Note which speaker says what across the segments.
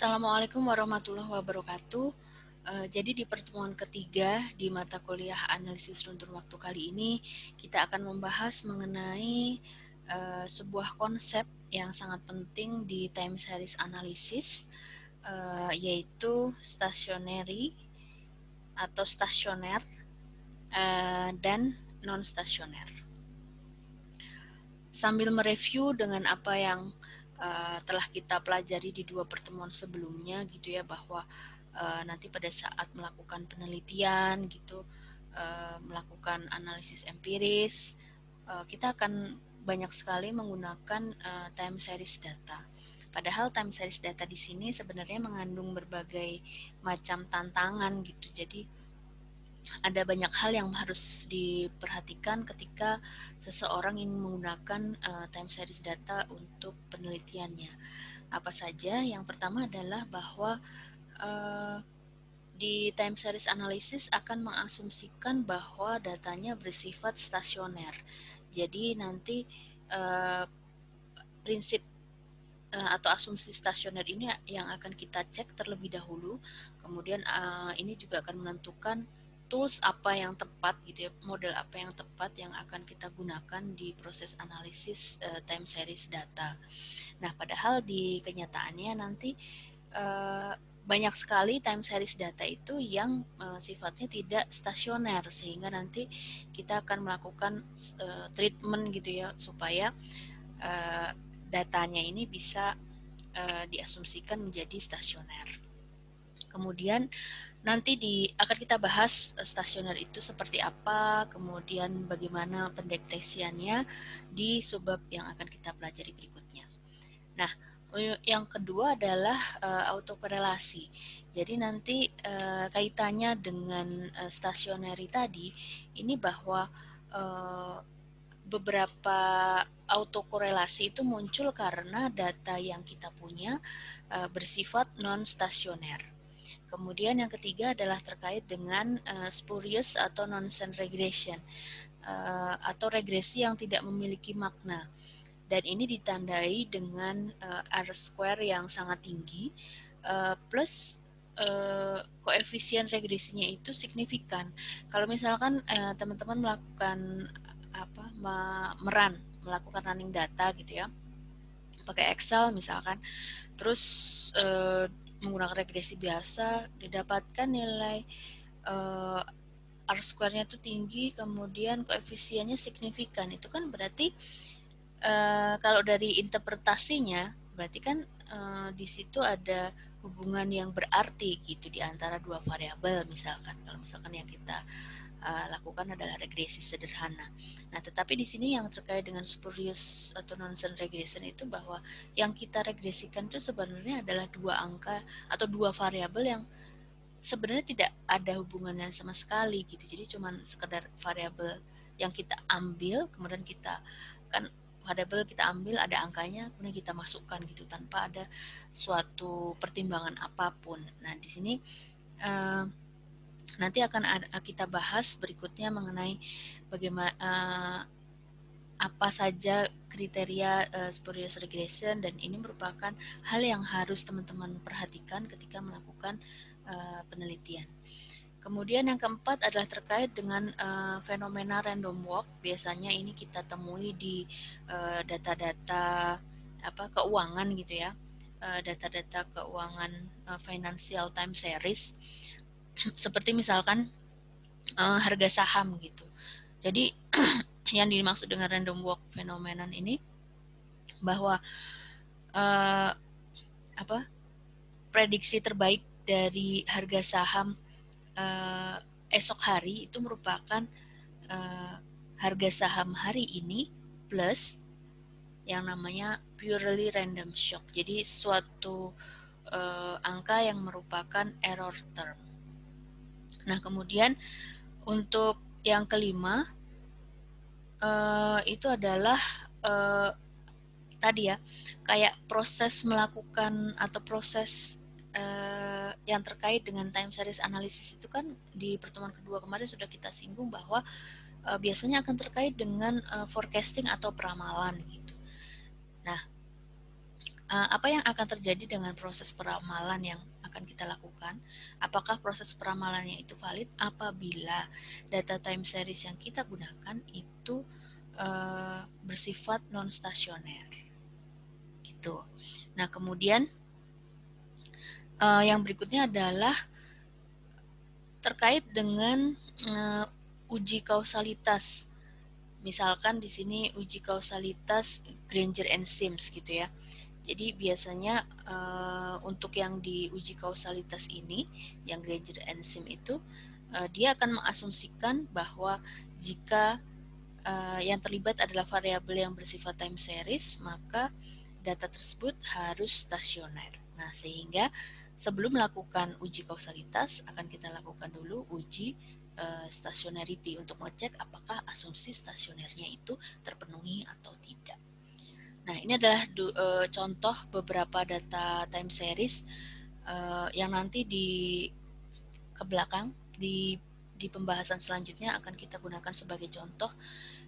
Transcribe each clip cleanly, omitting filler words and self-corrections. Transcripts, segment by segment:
Speaker 1: Assalamualaikum warahmatullahi wabarakatuh. Jadi di pertemuan ketiga di mata kuliah analisis runtun waktu kali ini kita akan membahas mengenai sebuah konsep yang sangat penting di time series analysis, yaitu stationary atau stasioner dan non stasioner. Sambil mereview dengan apa yang telah kita pelajari di dua pertemuan sebelumnya gitu ya, bahwa nanti pada saat melakukan penelitian gitu, melakukan analisis empiris, kita akan banyak sekali menggunakan time series data. Padahal time series data di sini sebenarnya mengandung berbagai macam tantangan gitu. Jadi ada banyak hal yang harus diperhatikan ketika seseorang ingin menggunakan time series data untuk penelitiannya. Apa saja? Yang pertama adalah bahwa di time series analysis akan mengasumsikan bahwa datanya bersifat stasioner. Jadi nanti prinsip atau asumsi stasioner ini yang akan kita cek terlebih dahulu. Kemudian ini juga akan menentukan tools apa yang tepat gitu ya, model apa yang tepat yang akan kita gunakan di proses analisis time series data. Nah, padahal di kenyataannya nanti banyak sekali time series data itu yang sifatnya tidak stasioner, sehingga nanti kita akan melakukan treatment gitu ya, supaya datanya ini bisa diasumsikan menjadi stasioner. Kemudian nanti akan kita bahas stasioner itu seperti apa, kemudian bagaimana pendeteksiannya di subbab yang akan kita pelajari berikutnya. Nah, yang kedua adalah autokorelasi. Jadi nanti kaitannya dengan stationary tadi, ini bahwa beberapa autokorelasi itu muncul karena data yang kita punya bersifat non-stasioner. Kemudian yang ketiga adalah terkait dengan spurious atau nonsense regression, atau regresi yang tidak memiliki makna. Dan ini ditandai dengan R-square yang sangat tinggi, plus koefisien regresinya itu signifikan. Kalau misalkan teman-teman melakukan melakukan running data gitu ya, pakai Excel misalkan, terus menggunakan regresi biasa, didapatkan nilai R-square-nya itu tinggi, kemudian koefisiennya signifikan. Itu kan berarti kalau dari interpretasinya, berarti kan di situ ada hubungan yang berarti gitu di antara dua variabel misalkan. Kalau misalkan yang kita lakukan adalah regresi sederhana. Nah, tetapi di sini yang terkait dengan spurious atau nonsense regression itu bahwa yang kita regresikan itu sebenarnya adalah dua angka atau dua variabel yang sebenarnya tidak ada hubungannya sama sekali gitu. Jadi cuma sekedar variabel yang kita ambil, kemudian kita kan variabel kita ambil ada angkanya, kemudian kita masukkan gitu tanpa ada suatu pertimbangan apapun. Nah, di sini nanti akan kita bahas berikutnya mengenai bagaimana apa saja kriteria spurious regression, dan ini merupakan hal yang harus teman-teman perhatikan ketika melakukan penelitian. Kemudian yang keempat adalah terkait dengan fenomena random walk. Biasanya ini kita temui di data-data keuangan gitu ya, data-data keuangan financial time series, seperti misalkan harga saham gitu. Jadi yang dimaksud dengan random walk phenomenon ini bahwa prediksi terbaik dari harga saham esok hari itu merupakan harga saham hari ini plus yang namanya purely random shock. Jadi suatu angka yang merupakan error term. Nah, kemudian untuk yang kelima itu adalah tadi ya, kayak proses melakukan atau proses yang terkait dengan time series analysis itu kan di pertemuan kedua kemarin sudah kita singgung bahwa biasanya akan terkait dengan forecasting atau peramalan gitu. Nah, apa yang akan terjadi dengan proses peramalan yang akan kita lakukan? Apakah proses peramalannya itu valid apabila data time series yang kita gunakan itu bersifat non stasioner, gitu. Nah, kemudian yang berikutnya adalah terkait dengan uji kausalitas. Misalkan di sini uji kausalitas Granger and Sims gitu ya. Jadi biasanya untuk yang diuji kausalitas ini, yang Granger and Sims itu, dia akan mengasumsikan bahwa jika yang terlibat adalah variabel yang bersifat time series, maka data tersebut harus stasioner. Nah, sehingga sebelum melakukan uji kausalitas, akan kita lakukan dulu uji stationarity untuk mengecek apakah asumsi stasionernya itu terpenuhi atau tidak. Nah, ini adalah contoh beberapa data time series yang nanti ke belakang di pembahasan selanjutnya akan kita gunakan sebagai contoh.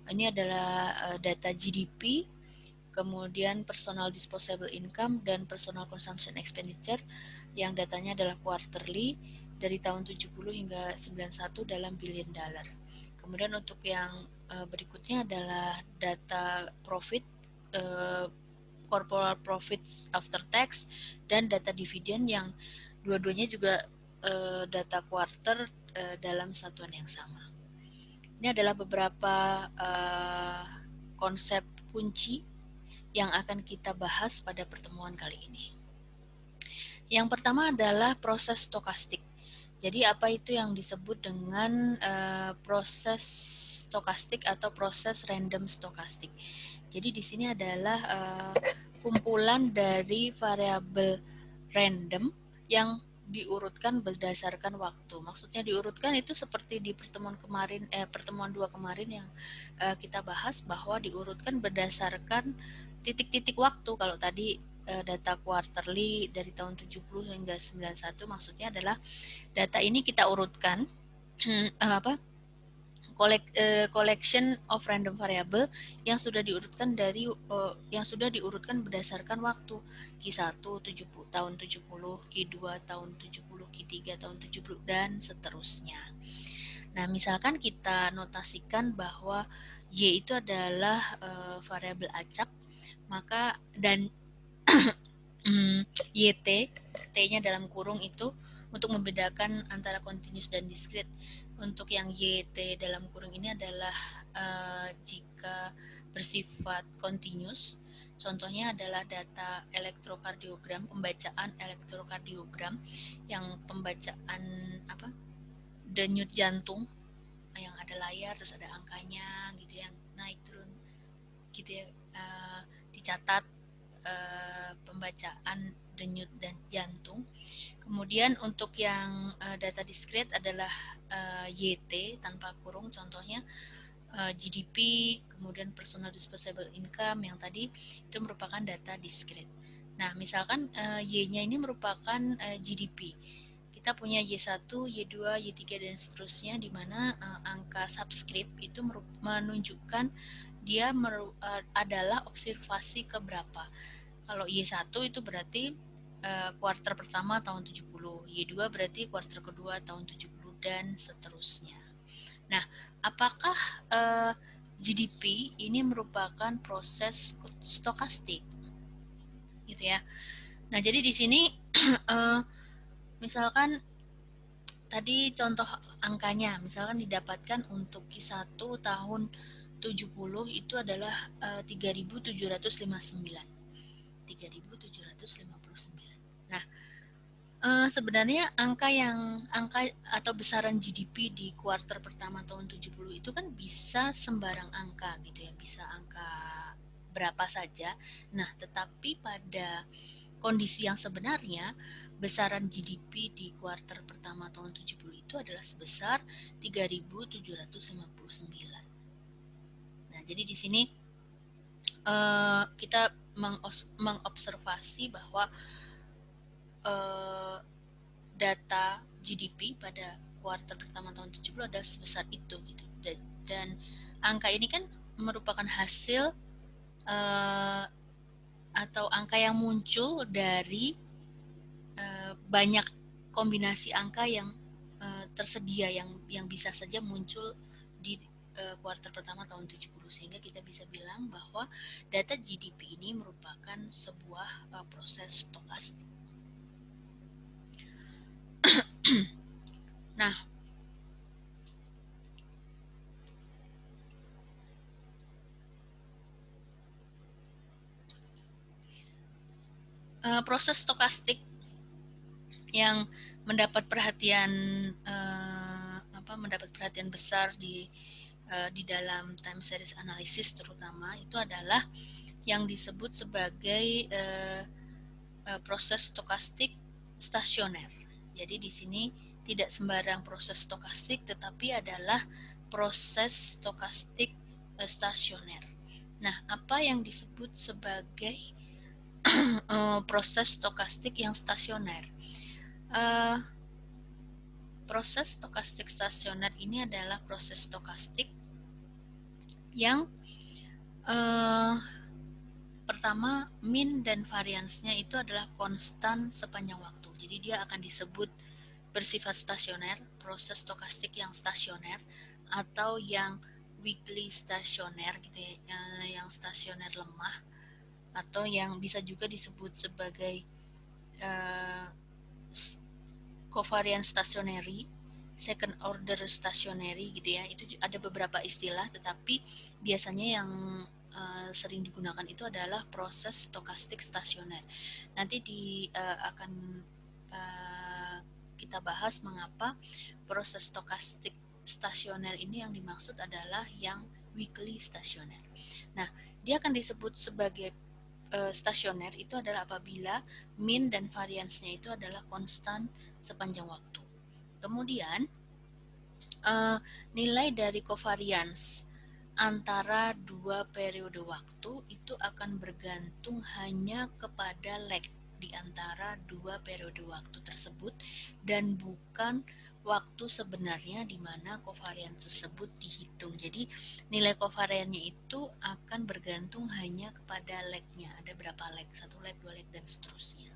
Speaker 1: Ini adalah data GDP, kemudian personal disposable income dan personal consumption expenditure yang datanya adalah quarterly dari tahun 70 hingga 91 dalam billion dollar. Kemudian untuk yang berikutnya adalah data profit, corporate profits after tax, dan data dividen yang dua-duanya juga data quarter dalam satuan yang sama. Ini adalah beberapa konsep kunci yang akan kita bahas pada pertemuan kali ini. Yang pertama adalah proses stokastik. Jadi apa itu yang disebut dengan proses stokastik atau proses random stokastik? Jadi di sini adalah kumpulan dari variabel random yang diurutkan berdasarkan waktu. Maksudnya diurutkan itu seperti di pertemuan kemarin, pertemuan 2 kemarin yang kita bahas bahwa diurutkan berdasarkan titik-titik waktu. Kalau tadi data quarterly dari tahun 70 hingga 91 maksudnya adalah data ini kita urutkan collection of random variable yang sudah diurutkan berdasarkan waktu Q1 tahun 70, Q2 tahun 70, Q3 tahun 70 dan seterusnya. Nah, misalkan kita notasikan bahwa Y itu adalah variabel acak, maka dan YT, T-nya dalam kurung itu untuk membedakan antara continuous dan discrete. Untuk yang YT dalam kurung ini adalah jika bersifat continuous. Contohnya adalah data elektrokardiogram, pembacaan elektrokardiogram yang pembacaan denyut jantung yang ada layar terus ada angkanya gitu yang naik turun gitu ya, dicatat pembacaan denyut dan jantung. Kemudian untuk yang data discrete adalah YT tanpa kurung, contohnya GDP, kemudian personal disposable income yang tadi itu merupakan data discrete. Nah, misalkan Y-nya ini merupakan GDP. Kita punya Y1, Y2, Y3 dan seterusnya di mana angka subscript itu menunjukkan dia adalah observasi keberapa. Kalau Y1 itu berarti kuarter pertama tahun 70, Y2 berarti kuarter kedua tahun 70 dan seterusnya. Nah, apakah GDP ini merupakan proses stokastik? Gitu ya. Nah, jadi di sini misalkan tadi contoh angkanya, misalkan didapatkan untuk Q1 tahun 70 itu adalah 3.759. 3.759. Nah, sebenarnya angka atau besaran GDP di kuarter pertama tahun 70 itu kan bisa sembarang angka gitu ya, bisa angka berapa saja. Nah, tetapi pada kondisi yang sebenarnya besaran GDP di kuarter pertama tahun 70 itu adalah sebesar 3.759. Nah, jadi di sini kita mengobservasi bahwa data GDP pada kuartal pertama tahun 70 adalah sebesar itu gitu. Dan angka ini kan merupakan hasil atau angka yang muncul dari banyak kombinasi angka yang tersedia yang bisa saja muncul di kuartal pertama tahun 70, sehingga kita bisa bilang bahwa data GDP ini merupakan sebuah proses stokastik. Nah, proses stokastik yang mendapat perhatian besar di dalam time series analysis terutama itu adalah yang disebut sebagai proses stokastik stasioner. Jadi di sini tidak sembarang proses stokastik, tetapi adalah proses stokastik stasioner. Nah, apa yang disebut sebagai proses stokastik yang stasioner? Proses stokastik stasioner ini adalah proses stokastik yang pertama, mean dan variansnya itu adalah konstan sepanjang waktu. Jadi dia akan disebut bersifat stasioner, proses stokastik yang stasioner, atau yang weekly stasioner gitu ya, yang stasioner lemah, atau yang bisa juga disebut sebagai covariance stationary, second order stationary gitu ya. Itu ada beberapa istilah, tetapi biasanya yang sering digunakan itu adalah proses stokastik stasioner. Nanti akan kita bahas mengapa proses stokastik stasioner ini yang dimaksud adalah yang weekly stasioner. Nah, dia akan disebut sebagai stasioner itu adalah apabila mean dan variansnya itu adalah konstan sepanjang waktu. Kemudian nilai dari covariance antara dua periode waktu itu akan bergantung hanya kepada lag di antara dua periode waktu tersebut dan bukan waktu sebenarnya di mana kovarian tersebut dihitung. Jadi nilai kovariannya itu akan bergantung hanya kepada lagnya. Ada berapa lag? 1 lag, 2 lag, dan seterusnya.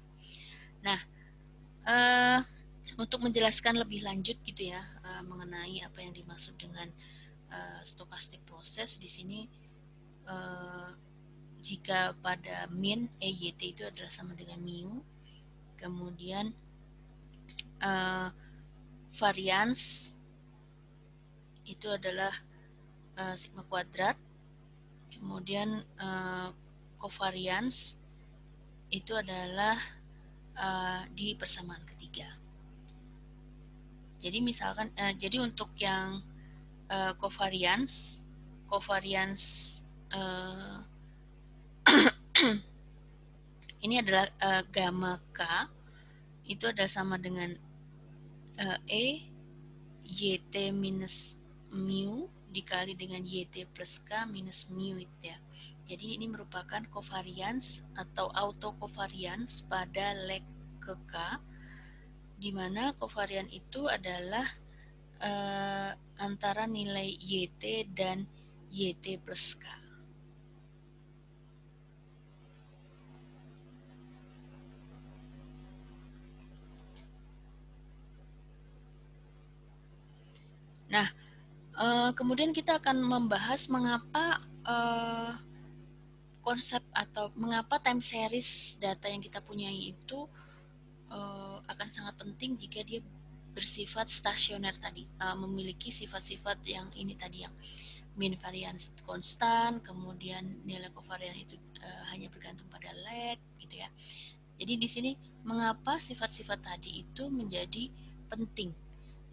Speaker 1: Nah, untuk menjelaskan lebih lanjut gitu ya mengenai apa yang dimaksud dengan stochastic process di sini, jika pada mean EYT itu adalah sama dengan mu, kemudian variance itu adalah sigma kuadrat, kemudian covariance itu adalah di persamaan ketiga. Jadi misalkan, jadi untuk yang covariance ini adalah gamma K itu adalah sama dengan E YT minus mu dikali dengan YT plus K minus mu ya. Jadi ini merupakan covariance atau auto covariance pada leg ke K, di mana covarian itu adalah antara nilai YT dan YT plus K. Nah, kemudian kita akan membahas mengapa konsep atau mengapa time series data yang kita punyai itu akan sangat penting jika dia bersifat stasioner tadi, memiliki sifat-sifat yang ini tadi, yang mean variance konstan, kemudian nilai covarian itu hanya bergantung pada lag gitu ya. Jadi di sini mengapa sifat-sifat tadi itu menjadi penting.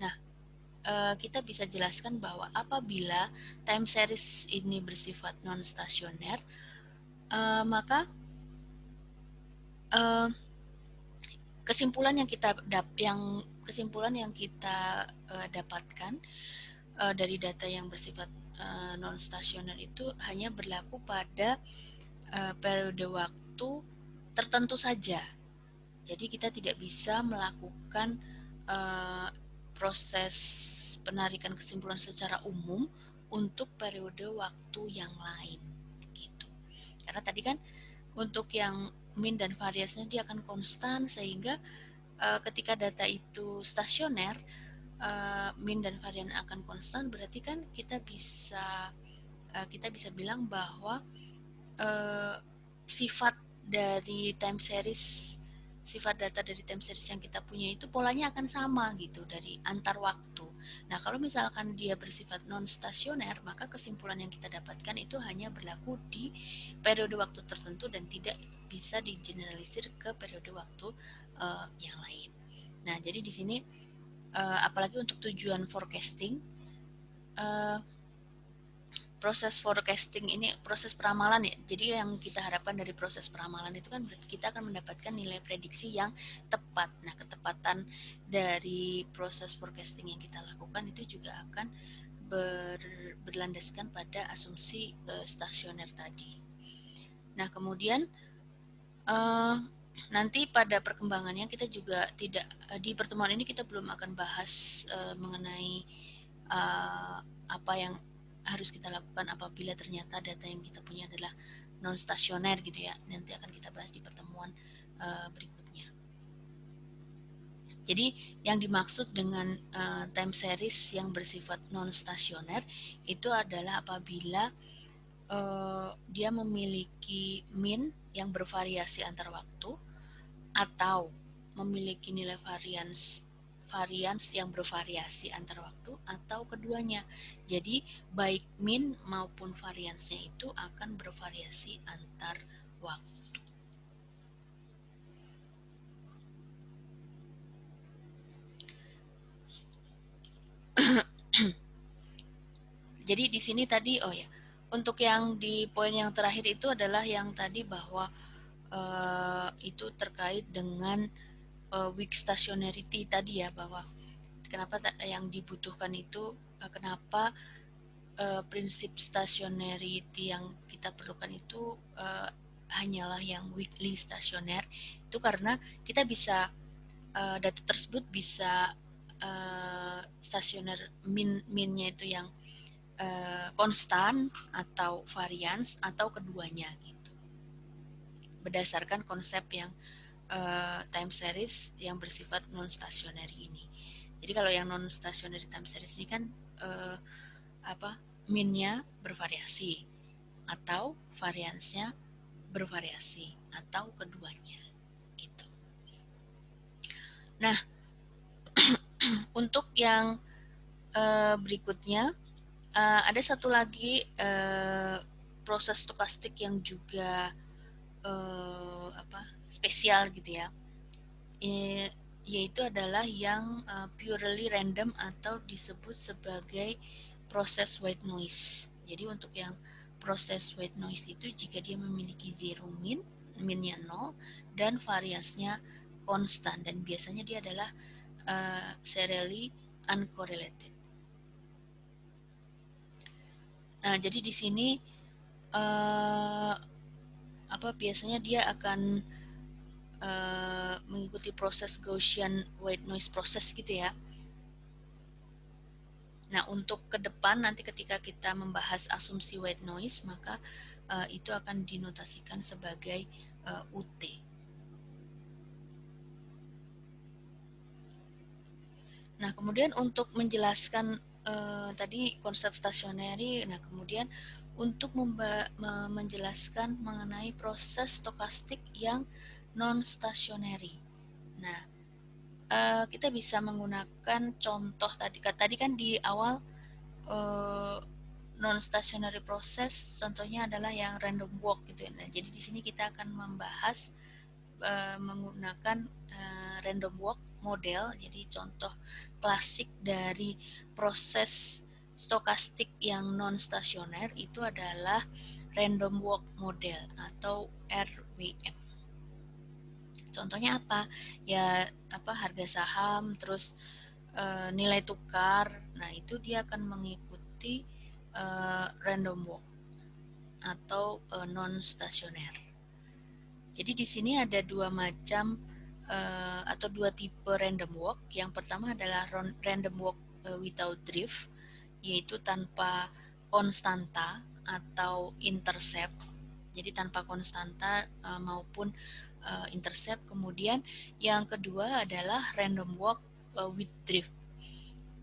Speaker 1: Nah, kita bisa jelaskan bahwa apabila time series ini bersifat non stasioner, maka kesimpulan yang kita dapatkan dari data yang bersifat non stasioner itu hanya berlaku pada periode waktu tertentu saja. Jadi kita tidak bisa melakukan proses penarikan kesimpulan secara umum untuk periode waktu yang lain gitu. Karena tadi kan untuk yang mean dan variansnya dia akan konstan, sehingga ketika data itu stasioner, mean dan varian akan konstan, berarti kan kita bisa bilang bahwa sifat dari time series, sifat data dari time series yang kita punya itu polanya akan sama gitu dari antar waktu. Nah, kalau misalkan dia bersifat non stasioner, maka kesimpulan yang kita dapatkan itu hanya berlaku di periode waktu tertentu dan tidak bisa digeneralisir ke periode waktu yang lain. Nah, jadi di sini apalagi untuk tujuan forecasting, proses forecasting ini proses peramalan ya. Jadi yang kita harapkan dari proses peramalan itu kan kita akan mendapatkan nilai prediksi yang tepat. Nah, ketepatan dari proses forecasting yang kita lakukan itu juga akan berlandaskan pada asumsi stasioner tadi. Nah, kemudian nanti pada perkembangannya kita juga tidak di pertemuan ini kita belum akan bahas mengenai apa yang harus kita lakukan apabila ternyata data yang kita punya adalah non stasioner gitu ya. Nanti akan kita bahas di pertemuan berikutnya. Jadi yang dimaksud dengan time series yang bersifat non stasioner itu adalah apabila dia memiliki mean yang bervariasi antar waktu atau memiliki nilai varians yang bervariasi antar waktu atau keduanya. Jadi baik mean maupun variansnya itu akan bervariasi antar waktu. Jadi di sini tadi untuk yang di poin yang terakhir itu adalah yang tadi bahwa itu terkait dengan weak stationarity tadi ya, bahwa kenapa yang dibutuhkan itu kenapa prinsip stationarity yang kita perlukan itu hanyalah yang weakly stationer, itu karena kita bisa data tersebut bisa stasioner minnya itu yang konstan atau varians atau keduanya gitu, berdasarkan konsep yang time series yang bersifat non stationary ini. Jadi kalau yang non stationary time series ini kan minnya bervariasi atau variansnya bervariasi atau keduanya gitu. Nah, untuk yang berikutnya ada satu lagi proses stokastik yang juga spesial gitu ya, yaitu adalah yang purely random atau disebut sebagai proses white noise. Jadi untuk yang proses white noise itu jika dia memiliki zero mean, minnya 0 dan variansnya konstan, dan biasanya dia adalah serially uncorrelated. Nah, jadi di sini biasanya dia akan mengikuti proses Gaussian white noise process gitu ya. Nah, untuk ke depan nanti ketika kita membahas asumsi white noise, maka itu akan dinotasikan sebagai UT. Nah, kemudian untuk menjelaskan tadi konsep stationary, nah kemudian untuk menjelaskan mengenai proses stokastik yang non stationary. Nah, kita bisa menggunakan contoh tadi kan di awal non stationary process contohnya adalah yang random walk gitu ya. Nah, jadi di sini kita akan membahas menggunakan random walk model. Jadi contoh klasik dari proses stokastik yang non stasioner itu adalah random walk model atau RWM. Contohnya apa? Ya harga saham, terus nilai tukar. Nah, itu dia akan mengikuti random walk atau non stasioner. Jadi di sini ada dua macam atau dua tipe random walk. Yang pertama adalah random walk without drift, yaitu tanpa konstanta atau intercept. Jadi tanpa konstanta maupun intercept. Kemudian yang kedua adalah random walk with drift.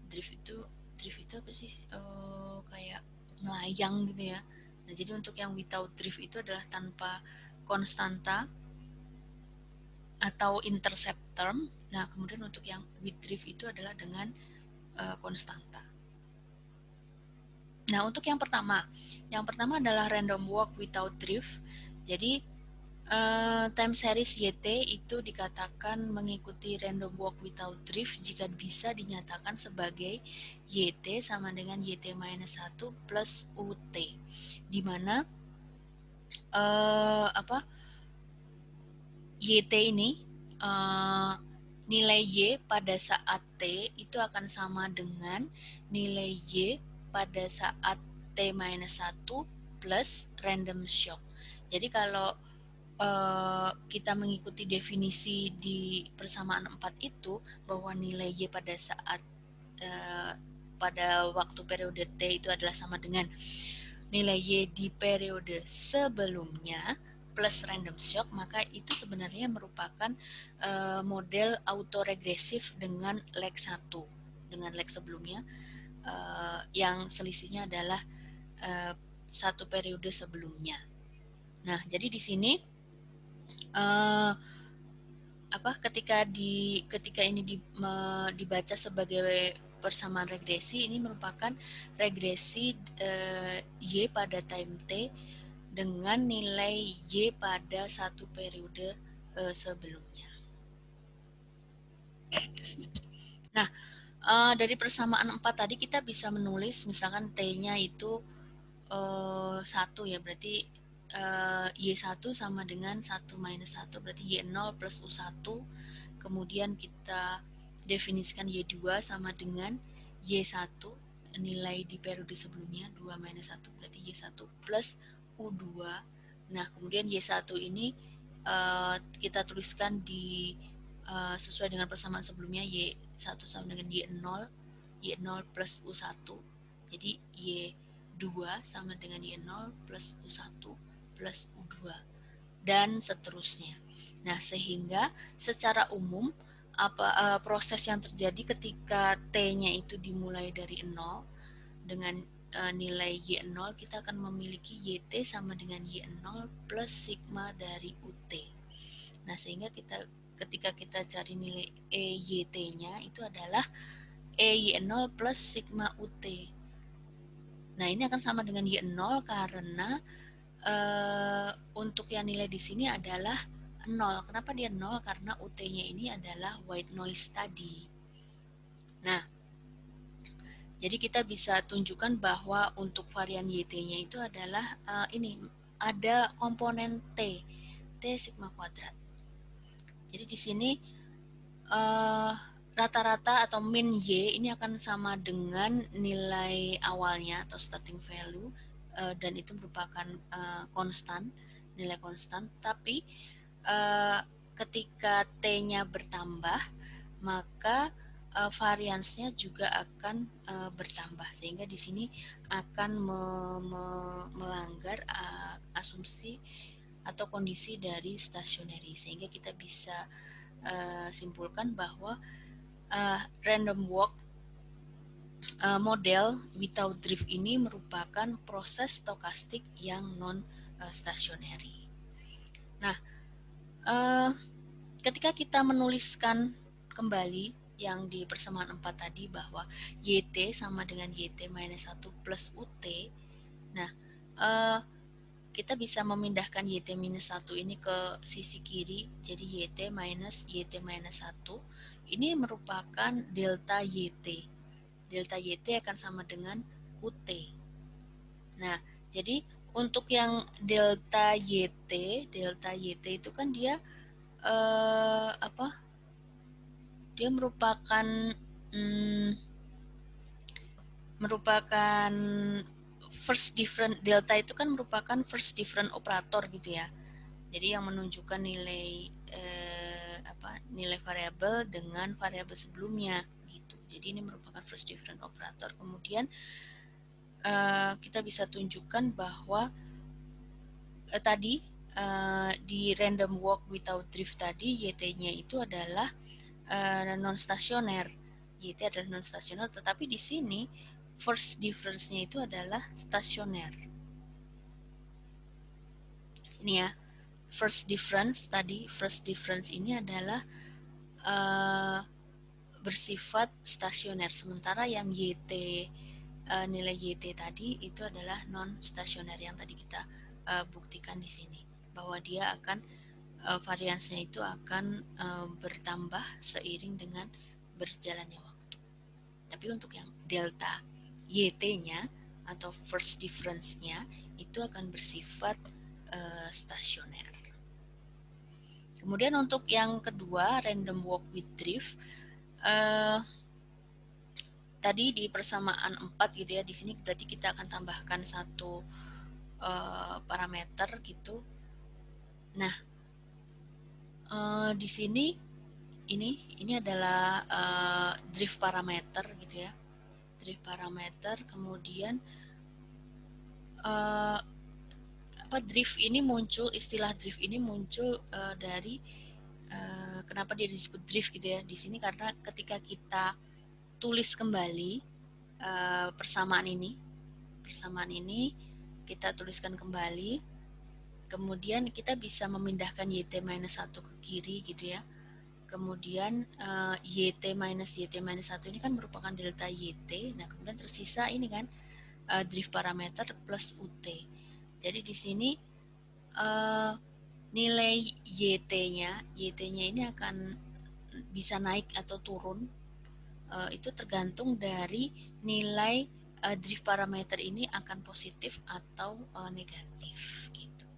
Speaker 1: Drift itu apa sih? Kayak melayang gitu ya. Nah, jadi untuk yang without drift itu adalah tanpa konstanta atau intercept term. Nah, kemudian untuk yang with drift itu adalah dengan konstanta. Nah, untuk yang pertama adalah random walk without drift. Jadi time series YT itu dikatakan mengikuti random walk without drift jika bisa dinyatakan sebagai YT sama dengan YT minus 1 plus UT, di mana YT ini nilai Y pada saat T itu akan sama dengan nilai Y pada saat T minus 1 plus random shock. Jadi kalau kita mengikuti definisi di persamaan 4 itu, bahwa nilai Y pada saat pada waktu periode T itu adalah sama dengan nilai Y di periode sebelumnya plus random shock, maka itu sebenarnya merupakan model autoregresif dengan leg 1, dengan leg sebelumnya yang selisihnya adalah satu periode sebelumnya. Nah, jadi di sini ketika ini dibaca sebagai persamaan regresi, ini merupakan regresi Y pada time T dengan nilai Y pada satu periode sebelumnya. Nah, dari persamaan 4 tadi kita bisa menulis misalkan T-nya itu 1 ya, berarti Y1 sama dengan 1 minus 1, berarti Y0 plus U1. Kemudian kita definisikan Y2 sama dengan Y1, nilai di periode sebelumnya 2 minus 1, berarti Y1 plus U2. Nah, kemudian Y1 ini kita tuliskan di sesuai dengan persamaan sebelumnya, Y1 sama dengan Y0, Y0 plus U1. Jadi Y2 sama dengan Y0 plus U1 plus U2 dan seterusnya. Nah, sehingga secara umum proses yang terjadi ketika T-nya itu dimulai dari 0 dengan nilai Y0, kita akan memiliki YT sama dengan Y0 plus sigma dari UT. Nah, sehingga ketika kita cari nilai EYT-nya itu adalah EY0 plus sigma UT. Nah, ini akan sama dengan Y0 karena untuk yang nilai di sini adalah 0. Kenapa dia 0? Karena UT-nya ini adalah white noise tadi. Nah, jadi kita bisa tunjukkan bahwa untuk varian YT-nya itu adalah ini ada komponen T sigma kuadrat. Jadi di sini rata-rata atau min Y ini akan sama dengan nilai awalnya atau starting value, dan itu merupakan konstan, nilai konstan. Tapi ketika T-nya bertambah, maka variansnya juga akan bertambah, sehingga di sini akan melanggar asumsi atau kondisi dari stationary, sehingga kita bisa simpulkan bahwa random walk model without drift ini merupakan proses stokastik yang non stationary. Nah, ketika kita menuliskan kembali yang di persamaan 4 tadi bahwa YT sama dengan YT minus 1 plus UT, nah kita bisa memindahkan YT minus 1 ini ke sisi kiri, jadi YT minus 1 ini merupakan delta YT. Delta YT akan sama dengan UT. Nah, jadi untuk yang delta YT itu kan dia dia merupakan first different, delta itu kan merupakan first different operator gitu ya. Jadi yang menunjukkan nilai nilai variabel dengan variabel sebelumnya gitu. Jadi ini merupakan first different operator. Kemudian kita bisa tunjukkan bahwa tadi di random walk without drift tadi YT-nya itu adalah non stasioner. YT adalah non stasioner, tetapi di sini first difference-nya itu adalah stasioner. Ini ya, first difference tadi, first difference ini adalah bersifat stasioner, sementara yang YT nilai YT tadi itu adalah non stasioner yang tadi kita buktikan di sini, bahwa dia akan variansnya itu akan bertambah seiring dengan berjalannya waktu. Tapi untuk yang delta YT-nya atau first difference-nya itu akan bersifat stasioner. Kemudian untuk yang kedua, random walk with drift, tadi di persamaan 4 gitu ya, di sini berarti kita akan tambahkan satu parameter gitu. Nah, di sini ini adalah drift parameter gitu ya, drift parameter. Kemudian drift ini muncul, istilah drift ini muncul dari kenapa dia disebut drift gitu ya di sini, karena ketika kita tulis kembali persamaan ini kita tuliskan kembali, kemudian kita bisa memindahkan YT-1 ke kiri gitu ya. Kemudian YT-1 ini kan merupakan delta YT. Nah, kemudian tersisa ini kan drift parameter plus UT. Jadi di sini nilai YT-nya ini akan bisa naik atau turun. Itu tergantung dari nilai drift parameter ini akan positif atau negatif gitu.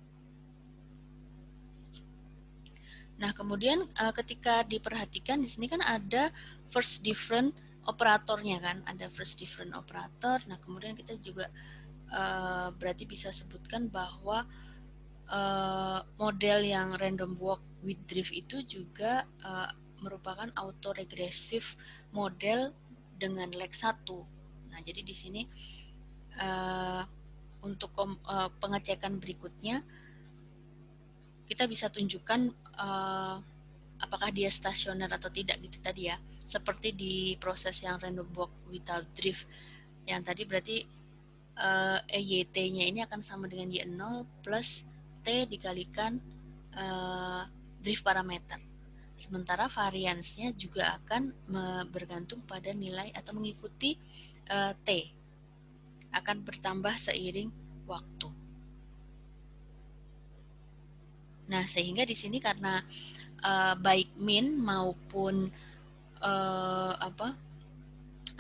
Speaker 1: Nah, kemudian ketika diperhatikan di sini kan ada first different operatornya kan, ada first different operator. Nah, kemudian kita juga berarti bisa sebutkan bahwa model yang random walk with drift itu juga merupakan autoregressive model dengan leg 1. Nah, jadi di sini untuk pengecekan berikutnya kita bisa tunjukkan apakah dia stasioner atau tidak gitu tadi ya. Seperti di proses yang random walk without drift yang tadi, berarti EYT-nya ini akan sama dengan Y0 plus T dikalikan drift parameter. Sementara variansnya juga akan bergantung pada nilai atau mengikuti T, akan bertambah seiring waktu. Nah, sehingga di sini karena baik min maupun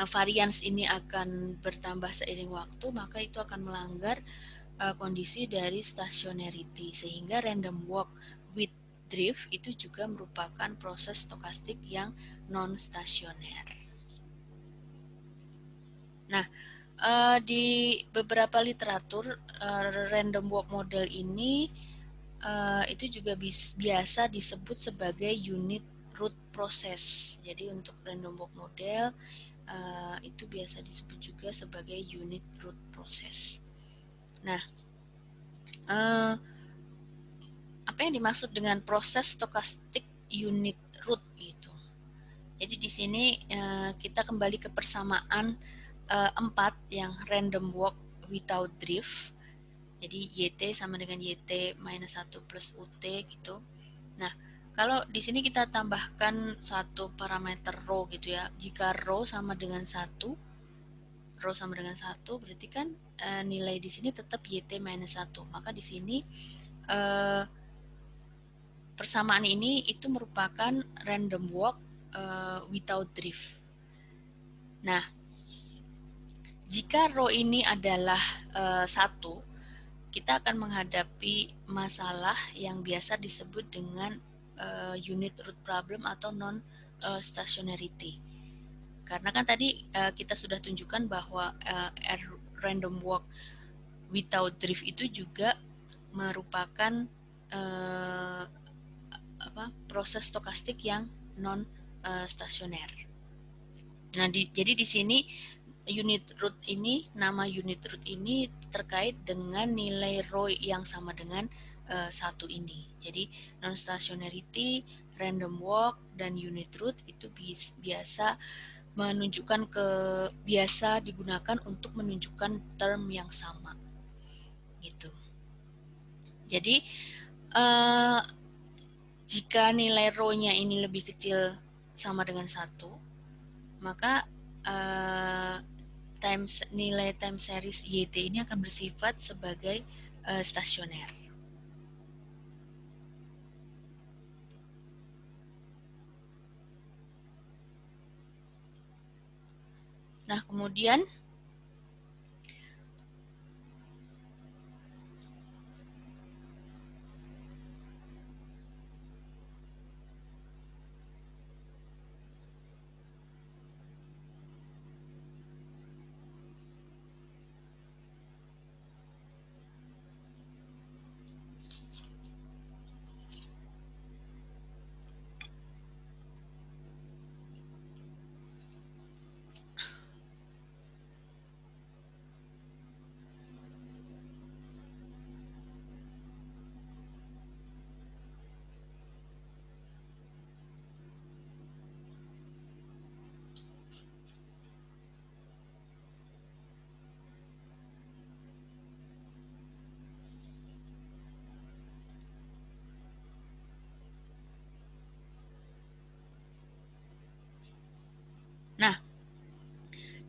Speaker 1: varians ini akan bertambah seiring waktu, maka itu akan melanggar kondisi dari stationarity, sehingga random walk with drift itu juga merupakan proses stokastik yang non stasioner. Nah, di beberapa literatur random walk model ini itu juga biasa disebut sebagai unit root process. Jadi untuk random walk model itu biasa disebut juga sebagai unit root process. Nah, apa yang dimaksud dengan proses stokastik unit root itu? Jadi di sini kita kembali ke persamaan 4 yang random walk without drift. Jadi YT sama dengan YT minus 1 plus UT gitu. Nah, kalau di sini kita tambahkan satu parameter rho gitu ya. Jika rho sama dengan 1, berarti kan nilai di sini tetap YT minus 1. Maka di sini persamaan ini itu merupakan random walk without drift. Nah, jika rho ini adalah 1, kita akan menghadapi masalah yang biasa disebut dengan unit root problem atau non stationarity. Karena kan tadi kita sudah tunjukkan bahwa random walk without drift itu juga merupakan proses stokastik yang non stasioner. Nah, jadi di sini unit root ini, nama unit root ini terkait dengan nilai rho yang sama dengan 1 ini. Jadi non-stationarity, random walk, dan unit root itu biasa digunakan untuk menunjukkan term yang sama gitu. Jadi jika nilai rho-nya ini lebih kecil sama dengan 1, maka nilai time series YT ini akan bersifat sebagai stasioner. Nah, kemudian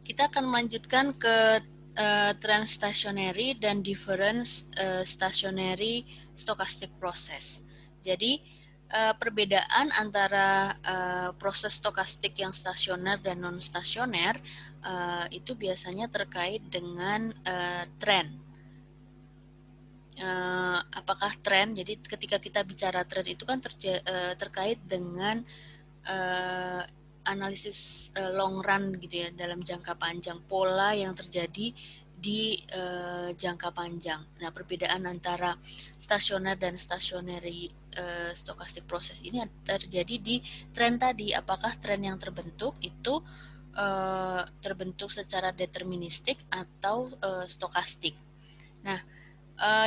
Speaker 1: kita akan melanjutkan ke trend stationary dan difference stationary stochastic process. Jadi perbedaan antara proses stokastik yang stasioner dan non stasioner itu biasanya terkait dengan tren. Apakah tren? Jadi ketika kita bicara tren itu kan terkait dengan analisis long run gitu ya, dalam jangka panjang, pola yang terjadi di jangka panjang. Nah, perbedaan antara stasioner dan stationary stochastic process ini terjadi di tren tadi. Apakah tren yang terbentuk itu terbentuk secara deterministik atau stokastik? Nah,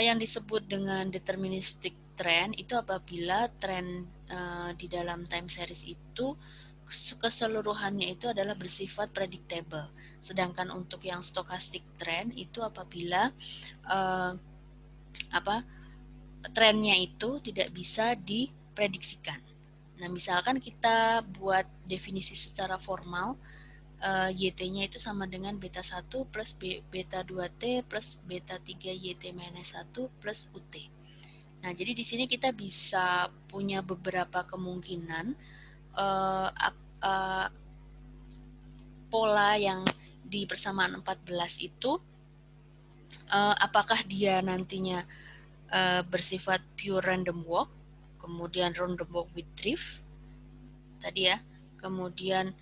Speaker 1: yang disebut dengan deterministik trend itu apabila tren di dalam time series itu keseluruhannya itu adalah bersifat predictable. Sedangkan untuk yang stochastic trend itu apabila trennya itu tidak bisa diprediksikan. Nah, misalkan kita buat definisi secara formal, YT-nya itu sama dengan beta 1 plus beta 2T plus beta 3 YT minus 1 plus UT. Nah, jadi di sini kita bisa punya beberapa kemungkinan pola yang di persamaan 14 itu apakah dia nantinya bersifat pure random walk, kemudian random walk with drift tadi ya, kemudian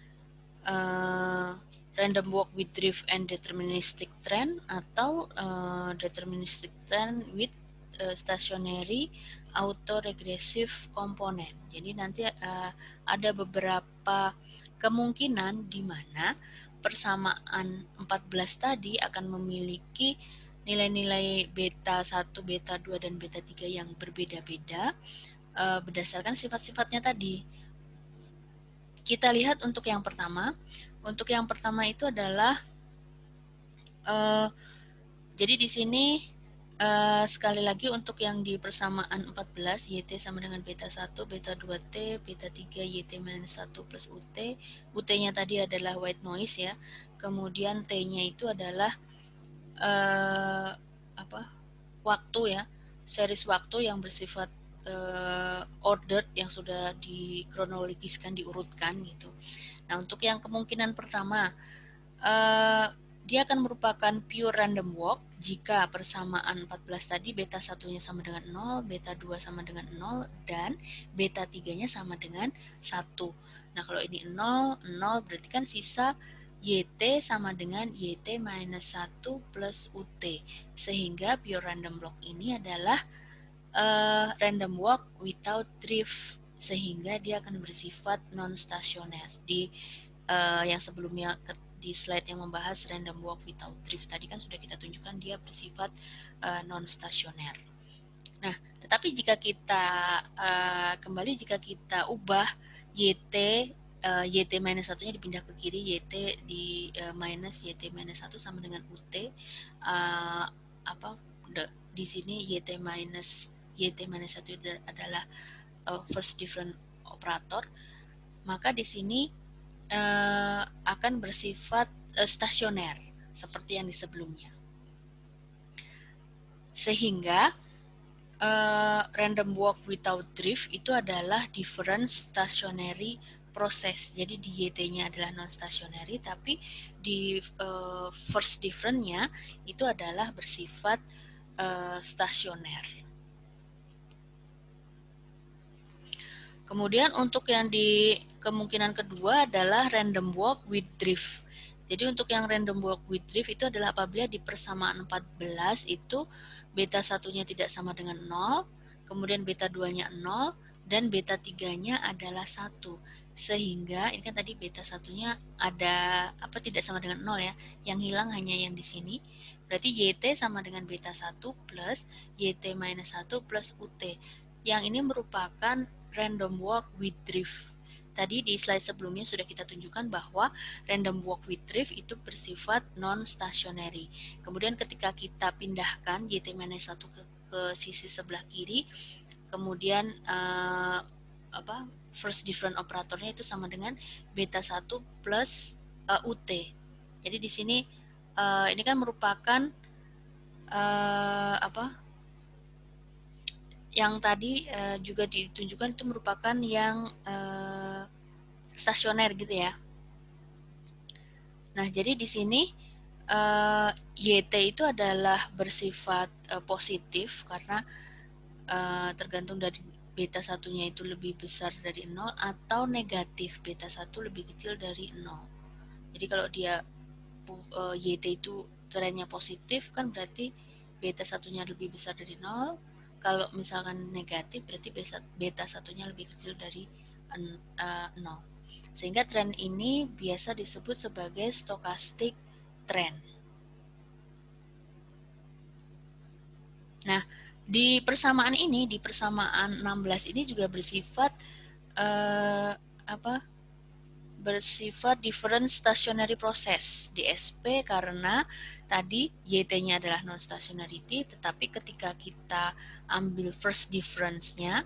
Speaker 1: random walk with drift and deterministic trend, atau deterministic trend with stationary autoregressive component. Jadi nanti ada beberapa kemungkinan di mana persamaan 14 tadi akan memiliki nilai-nilai beta 1, beta 2, dan beta 3 yang berbeda-beda berdasarkan sifat-sifatnya tadi. Kita lihat untuk yang pertama. Untuk yang pertama itu adalah jadi di sini sekali lagi untuk yang di persamaan 14 YT sama dengan beta 1, beta 2T, beta 3 YT minus 1 plus UT. UT-nya tadi adalah white noise ya. Kemudian T-nya itu adalah waktu ya, series waktu yang bersifat ordered, yang sudah dikronologiskan, diurutkan gitu. Nah, untuk yang kemungkinan pertama, dia akan merupakan pure random walk jika persamaan 14 tadi beta 1-nya sama dengan 0, beta 2 sama dengan 0, dan beta 3-nya sama dengan 1. Nah, kalau ini 0, 0 berarti kan sisa YT sama dengan YT minus 1 plus UT. Sehingga pure random walk ini adalah random walk without drift, sehingga dia akan bersifat non-stasioner. Di yang sebelumnya di slide yang membahas random walk without drift tadi kan sudah kita tunjukkan dia bersifat non-stasioner. Nah, tetapi jika kita kembali jika kita ubah YT YT-1 nya dipindah ke kiri, YT di minus YT-1 sama dengan UT, di sini YT-1 adalah first different operator, maka di sini akan bersifat stasioner seperti yang di sebelumnya. Sehingga random walk without drift itu adalah different stationary process. Jadi di YT-nya adalah non-stationary, tapi di first different-nya itu adalah bersifat stasioner. Kemudian untuk yang di kemungkinan kedua adalah random walk with drift. Jadi untuk yang random walk with drift itu adalah apabila di persamaan 14 itu beta 1-nya tidak sama dengan 0, kemudian beta 2-nya 0, dan beta 3-nya adalah 1. Sehingga ini kan tadi beta 1-nya ada tidak sama dengan 0 ya. Yang hilang hanya yang di sini. Berarti YT sama dengan beta 1 plus YT minus 1 plus UT. Yang ini merupakan random walk with drift. Tadi di slide sebelumnya sudah kita tunjukkan bahwa random walk with drift itu bersifat non-stationary. Kemudian ketika kita pindahkan YT-1 ke sisi sebelah kiri, kemudian first different operatornya itu sama dengan beta 1 plus UT. Jadi di sini ini kan merupakan yang tadi juga ditunjukkan itu merupakan yang stasioner gitu ya. Nah, jadi di sini YT itu adalah bersifat positif karena tergantung dari beta 1-nya itu lebih besar dari 0 atau negatif beta 1 lebih kecil dari 0. Jadi kalau dia YT itu trennya positif kan berarti beta 1-nya lebih besar dari 0. Kalau misalkan negatif berarti beta 1-nya lebih kecil dari 0. Sehingga tren ini biasa disebut sebagai stochastic trend. Nah, di persamaan ini, di persamaan 16 ini juga bersifat bersifat different stationary process di SP karena tadi YT-nya adalah non-stationarity, tetapi ketika kita ambil first difference-nya,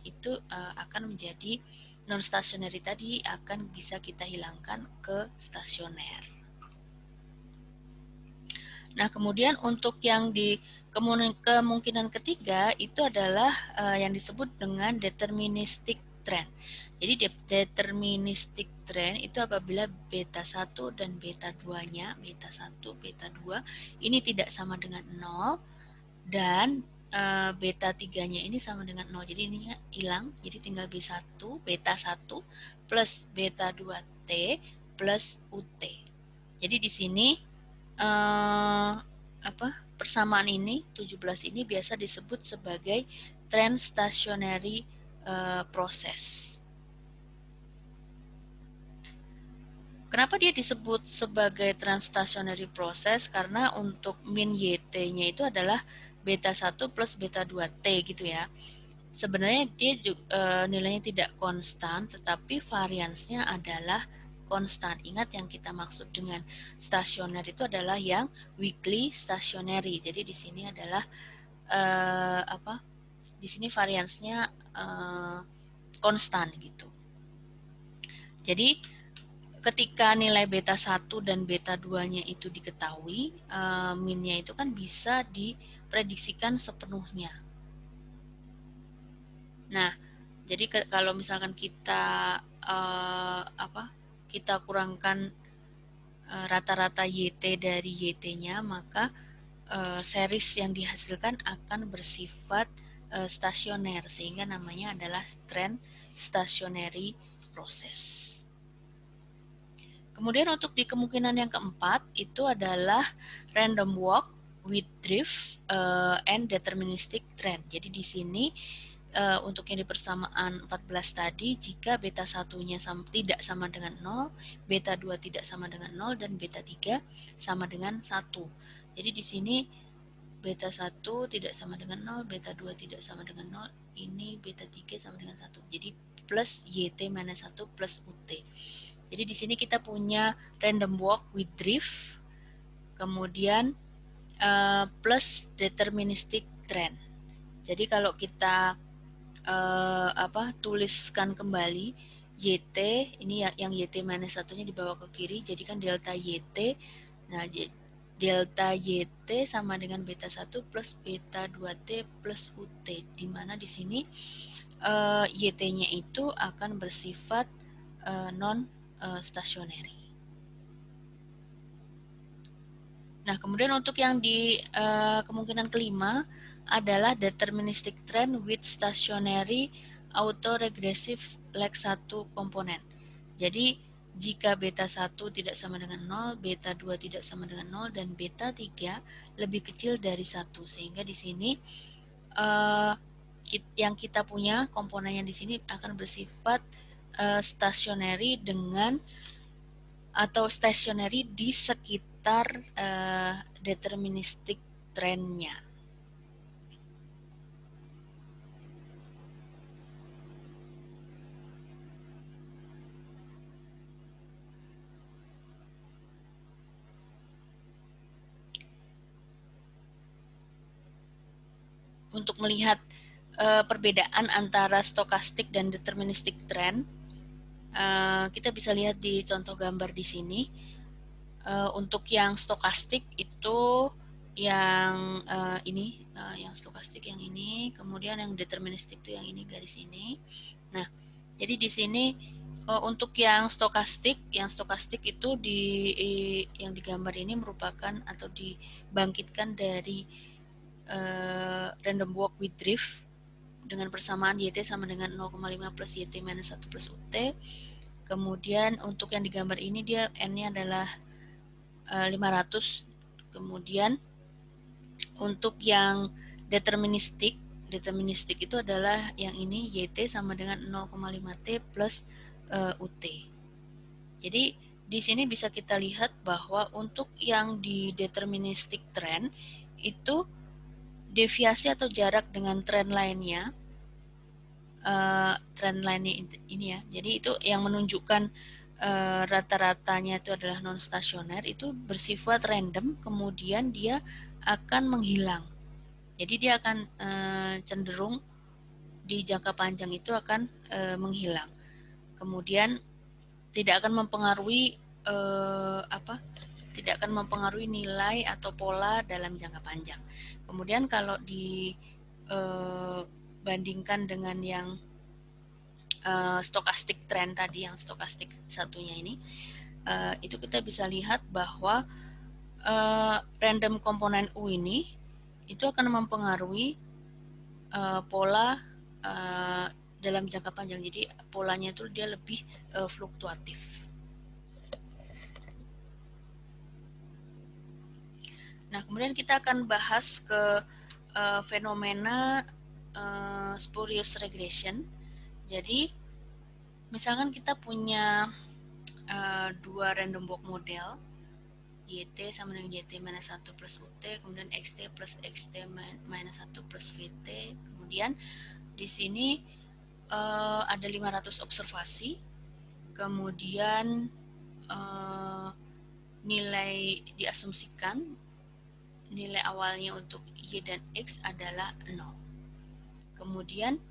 Speaker 1: itu akan menjadi non-stationary tadi akan bisa kita hilangkan ke stasioner. Nah, kemudian untuk yang di kemungkinan ketiga itu adalah yang disebut dengan deterministic trend. Jadi deterministic trend itu apabila beta 1 dan beta 2-nya, beta 1, beta 2 ini tidak sama dengan 0 dan beta 3-nya ini sama dengan 0. Jadi ini hilang, jadi tinggal B1, beta 1 plus beta 2T plus UT. Jadi di sini persamaan ini 17 ini biasa disebut sebagai trend stationary process. Kenapa dia disebut sebagai transstationary process? Karena untuk min YT-nya itu adalah beta 1 plus beta 2T gitu ya. Sebenarnya dia juga, nilainya tidak konstan, tetapi variansnya adalah konstan. Ingat yang kita maksud dengan stasioner itu adalah yang weekly stationary. Jadi di sini adalah di sini variansnya konstan gitu. Jadi ketika nilai beta 1 dan beta 2-nya itu diketahui, min-nya itu kan bisa diprediksikan sepenuhnya. Nah, jadi kalau misalkan kita kita kurangkan rata-rata YT dari YT-nya, maka series yang dihasilkan akan bersifat stasioner, sehingga namanya adalah trend stationary process. Kemudian untuk di kemungkinan yang keempat itu adalah random walk with drift and deterministic trend. Jadi di sini untuk yang di persamaan 14 tadi, jika beta 1-nya tidak sama dengan 0, beta 2 tidak sama dengan 0, dan beta 3 sama dengan 1. Jadi di sini beta 1 tidak sama dengan 0, beta 2 tidak sama dengan 0, ini beta 3 sama dengan 1. Jadi plus YT minus 1 plus UT. Jadi di sini kita punya random walk with drift, kemudian plus deterministic trend. Jadi kalau kita tuliskan kembali YT, ini yang YT minus satunya dibawa ke kiri, jadikan delta YT. Nah, delta YT sama dengan beta 1 plus beta 2T plus UT, di mana di sini YT-nya itu akan bersifat non stationary. Nah, kemudian untuk yang di kemungkinan kelima adalah deterministic trend with stationary autoregressive lag 1 komponen. Jadi, jika beta 1 tidak sama dengan 0, beta 2 tidak sama dengan 0, dan beta 3 lebih kecil dari 1. Sehingga di sini yang kita punya komponen yang di sini akan bersifat stationary dengan atau stationary di sekitar deterministic trendnya. Untuk melihat perbedaan antara stokastik dan deterministic trend, kita bisa lihat di contoh gambar di sini. Untuk yang stokastik itu yang ini, yang stokastik yang ini, kemudian yang deterministik itu yang ini, garis ini. Nah, jadi di sini untuk yang stokastik itu yang digambar ini merupakan atau dibangkitkan dari random walk with drift dengan persamaan YT sama dengan 0,5 plus YT minus 1 plus UT. Kemudian untuk yang digambar ini dia N-nya adalah 500. Kemudian untuk yang deterministik itu adalah yang ini YT sama dengan 0,5T plus UT. Jadi di sini bisa kita lihat bahwa untuk yang di deterministic trend itu deviasi atau jarak dengan trend lainnya, trend lainnya ini ya. Jadi itu yang menunjukkan rata-ratanya itu adalah non stasioner, itu bersifat random, kemudian dia akan menghilang. Jadi dia akan cenderung di jangka panjang itu akan menghilang. Kemudian tidak akan mempengaruhi tidak akan mempengaruhi nilai atau pola dalam jangka panjang. Kemudian kalau dibandingkan dengan yang stokastik trend tadi, yang stokastik satunya ini, itu kita bisa lihat bahwa random komponen U ini itu akan mempengaruhi pola dalam jangka panjang. Jadi polanya itu dia lebih fluktuatif. Nah, kemudian kita akan bahas ke fenomena spurious regression. Jadi misalkan kita punya dua random walk model, YT sama dengan YT minus 1 plus UT, kemudian XT plus XT minus 1 plus VT. Kemudian di sini ada 500 observasi, kemudian nilai diasumsikan, nilai awalnya untuk Y dan X adalah 0. Kemudian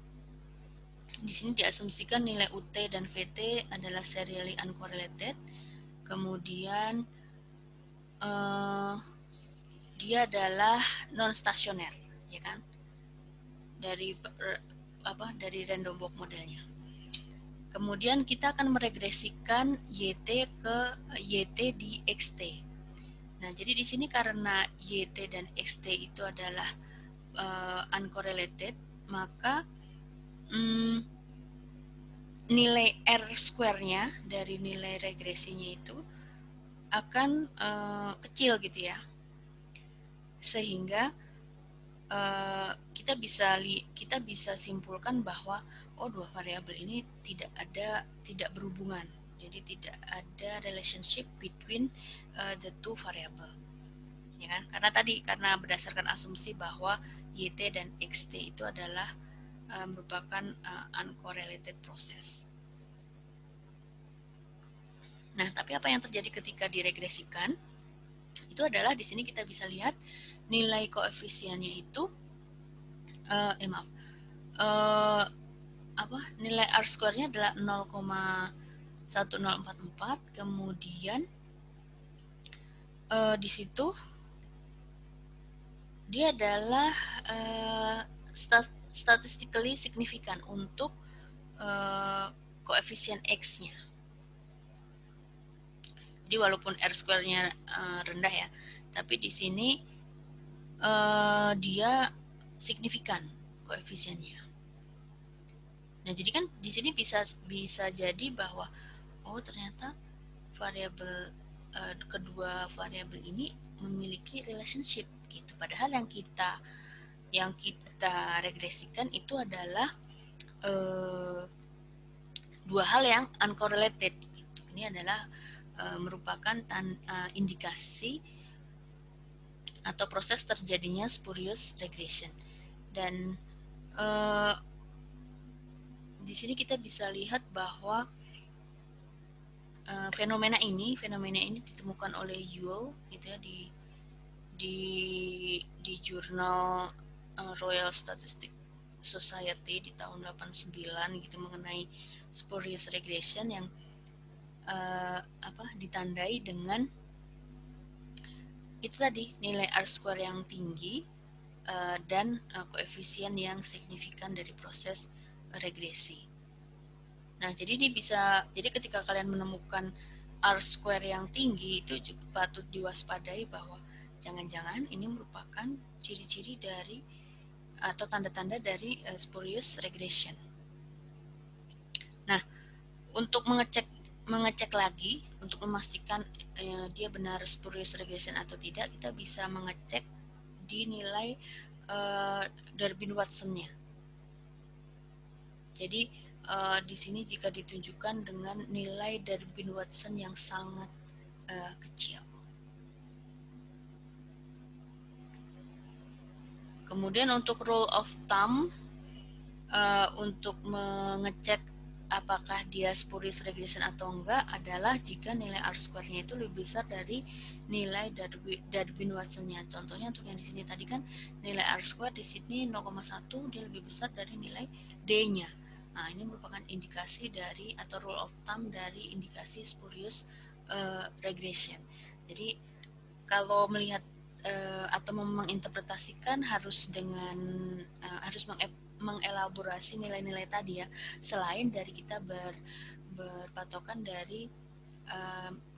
Speaker 1: di sini diasumsikan nilai UT dan VT adalah serially uncorrelated. Kemudian dia adalah non stasioner, ya kan? Dari random walk modelnya. Kemudian kita akan meregresikan YT ke YT di XT. Nah, jadi di sini karena YT dan XT itu adalah uncorrelated, maka nilai R square-nya dari nilai regresinya itu akan kecil gitu ya. Sehingga kita bisa simpulkan bahwa dua variabel ini tidak berhubungan, jadi tidak ada relationship between the two variable, ya kan? Karena berdasarkan asumsi bahwa YT dan XT itu adalah merupakan uncorrelated process. Nah, tapi apa yang terjadi ketika diregresikan? Itu adalah di sini kita bisa lihat nilai koefisiennya itu nilai R square-nya adalah 0,1044, kemudian di situ dia adalah statistically signifikan untuk koefisien X-nya. Jadi walaupun R square-nya rendah ya, tapi di sini dia signifikan koefisiennya. Nah, jadi kan di sini bisa jadi bahwa ternyata variabel kedua variabel ini memiliki relationship gitu. Padahal yang kita regresikan itu adalah dua hal yang uncorrelated gitu. Ini adalah merupakan indikasi atau proses terjadinya spurious regression. Dan di sini kita bisa lihat bahwa fenomena ini ditemukan oleh Yule gitu ya di jurnal Royal Statistic Society di tahun 89 gitu, mengenai spurious regression yang ditandai dengan itu tadi, nilai R square yang tinggi dan koefisien yang signifikan dari proses regresi. Nah, jadi ketika kalian menemukan R square yang tinggi, itu juga patut diwaspadai bahwa jangan-jangan ini merupakan ciri-ciri dari atau tanda-tanda dari spurious regression. Nah, untuk mengecek lagi untuk memastikan dia benar spurious regression atau tidak, kita bisa mengecek di nilai Durbin-Watson-nya. Jadi di sini jika ditunjukkan dengan nilai Durbin-Watson yang sangat kecil. Kemudian untuk rule of thumb untuk mengecek apakah dia spurious regression atau enggak adalah jika nilai R square-nya itu lebih besar dari nilai Durbin-Watson-nya. Contohnya untuk yang di sini tadi kan nilai R square di sini 0,1, dia lebih besar dari nilai D-nya. Nah, ini merupakan indikasi dari atau rule of thumb dari indikasi spurious regression. Jadi kalau melihat atau menginterpretasikan harus mengelaborasi nilai-nilai tadi ya, selain dari kita berpatokan dari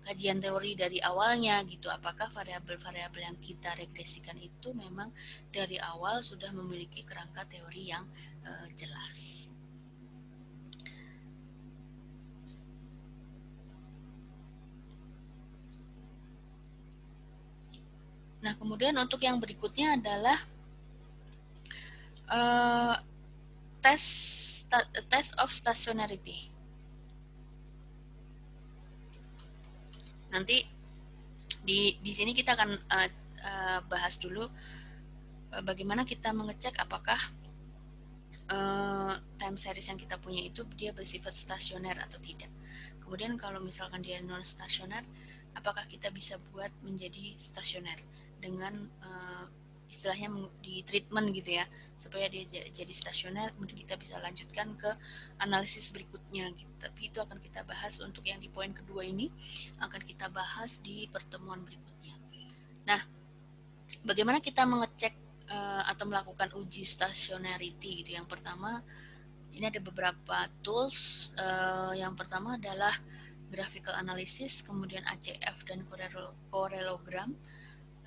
Speaker 1: kajian teori dari awalnya gitu, apakah variabel-variabel yang kita regresikan itu memang dari awal sudah memiliki kerangka teori yang jelas. Nah, kemudian untuk yang berikutnya adalah test of stationarity. Nanti di sini kita akan bahas dulu bagaimana kita mengecek apakah time series yang kita punya itu dia bersifat stasioner atau tidak. Kemudian kalau misalkan dia non stasioner, apakah kita bisa buat menjadi stasioner dengan istilahnya di treatment gitu ya, supaya dia jadi stasioner, kemudian kita bisa lanjutkan ke analisis berikutnya gitu. Tapi itu akan kita bahas untuk yang di poin kedua ini, akan kita bahas di pertemuan berikutnya. Nah, bagaimana kita mengecek atau melakukan uji stationarity gitu. Yang pertama, ini ada beberapa tools. Yang pertama adalah graphical analysis, kemudian ACF dan correlogram.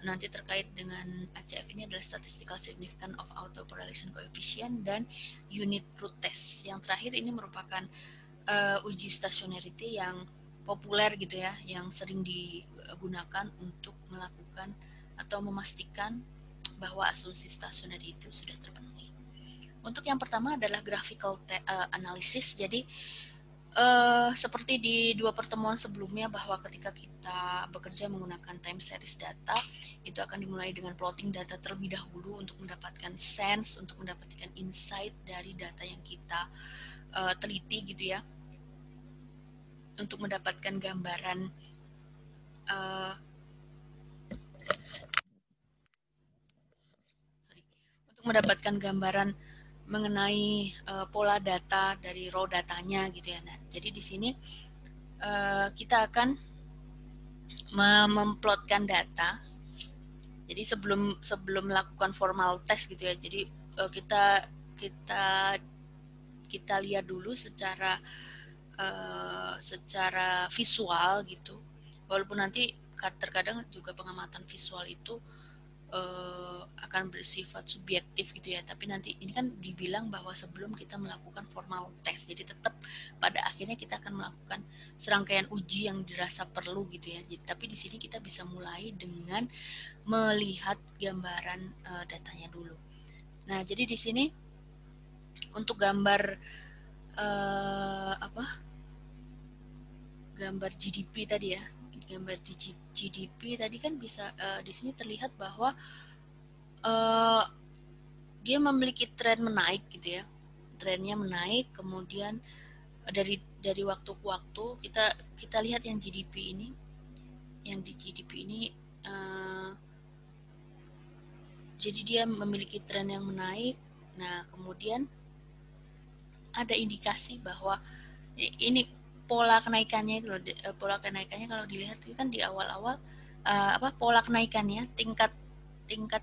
Speaker 1: Nanti terkait dengan ACF ini adalah statistical significance of autocorrelation coefficient dan unit root test. Yang terakhir ini merupakan uji stationarity yang populer gitu ya, yang sering digunakan untuk melakukan atau memastikan bahwa asumsi stationary itu sudah terpenuhi. Untuk yang pertama adalah graphical analysis. Jadi seperti di dua pertemuan sebelumnya, bahwa ketika kita bekerja menggunakan time series data, itu akan dimulai dengan plotting data terlebih dahulu untuk mendapatkan sense, untuk mendapatkan insight dari data yang kita teliti gitu ya, untuk mendapatkan gambaran mengenai pola data dari raw datanya gitu ya. Nah, jadi di sini kita akan memplotkan data. Jadi sebelum melakukan formal test gitu ya. Jadi kita lihat dulu secara visual gitu. Walaupun nanti terkadang juga pengamatan visual itu akan bersifat subjektif gitu ya, tapi nanti ini kan dibilang bahwa sebelum kita melakukan formal test, jadi tetap pada akhirnya kita akan melakukan serangkaian uji yang dirasa perlu gitu ya. Jadi, tapi di sini kita bisa mulai dengan melihat gambaran datanya dulu. Nah, jadi di sini untuk gambar gambar GDP tadi ya, gambar di GDP tadi kan bisa di sini terlihat bahwa dia memiliki tren menaik gitu ya, trennya menaik. Kemudian dari waktu ke waktu kita lihat yang GDP ini, jadi dia memiliki tren yang menaik. Nah, kemudian ada indikasi bahwa ini pola kenaikannya itu loh, pola kenaikannya kalau dilihat itu kan di awal-awal pola kenaikannya, tingkat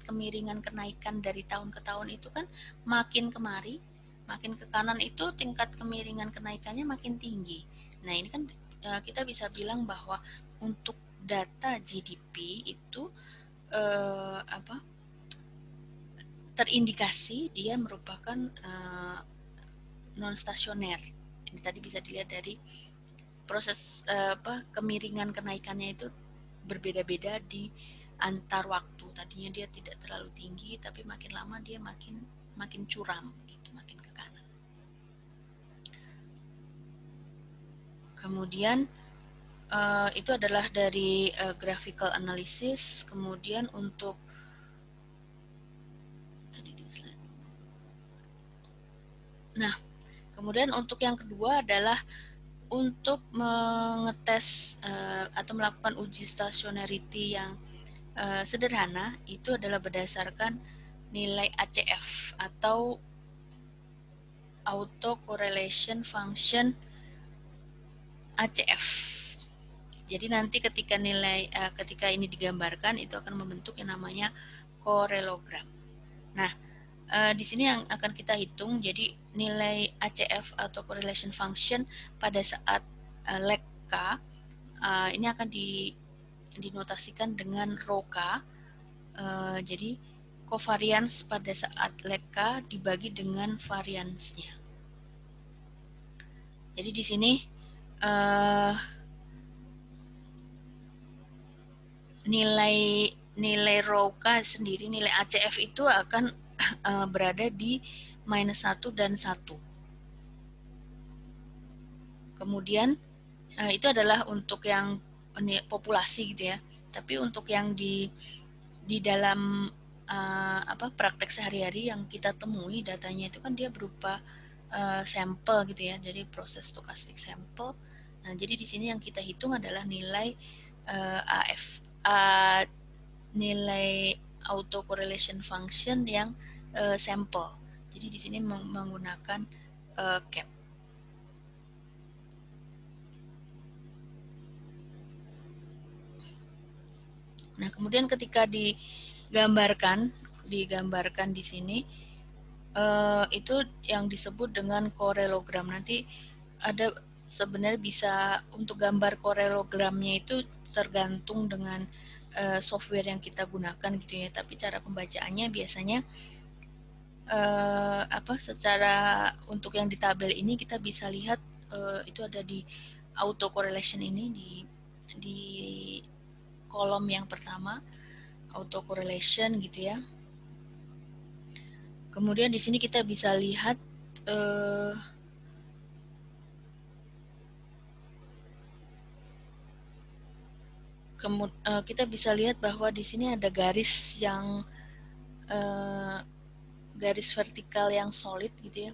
Speaker 1: kemiringan kenaikan dari tahun ke tahun itu kan makin kemari, makin ke kanan itu tingkat kemiringan kenaikannya makin tinggi. Nah, ini kan kita bisa bilang bahwa untuk data GDP itu terindikasi dia merupakan non stasioner. Ini tadi bisa dilihat dari proses kemiringan kenaikannya itu berbeda-beda di antar waktu. Tadinya dia tidak terlalu tinggi, tapi makin lama dia makin curam gitu, makin ke kanan. Kemudian itu adalah dari graphical analysis. Kemudian untuk kemudian untuk yang kedua adalah untuk mengetes atau melakukan uji stationarity yang sederhana. Itu adalah berdasarkan nilai ACF atau auto correlation function ACF. Jadi nanti ketika ini digambarkan, itu akan membentuk yang namanya korelogram. Nah, di sini yang akan kita hitung, jadi nilai ACF atau correlation function pada saat leg K ini akan dinotasikan dengan rho K. Jadi covariance pada saat leg K dibagi dengan variansnya. Jadi di sini nilai rho K sendiri, nilai ACF itu akan berada di -1 dan 1. Kemudian itu adalah untuk yang populasi gitu ya. Tapi untuk yang di dalam praktek sehari-hari yang kita temui, datanya itu kan dia berupa sampel gitu ya, dari proses stokastik sampel. Nah, jadi di sini yang kita hitung adalah nilai nilai autocorrelation function yang sampel. Jadi di sini menggunakan cap. Nah, kemudian ketika digambarkan di sini itu yang disebut dengan korelogram. Nanti ada sebenarnya bisa untuk gambar korelogramnya itu tergantung dengan software yang kita gunakan gitu ya. Tapi cara pembacaannya biasanya secara untuk yang di tabel ini kita bisa lihat itu ada di auto correlation ini di kolom yang pertama, auto correlation gitu ya. Kemudian di sini kita bisa lihat kita bisa lihat bahwa di sini ada garis yang garis vertikal yang solid gitu ya,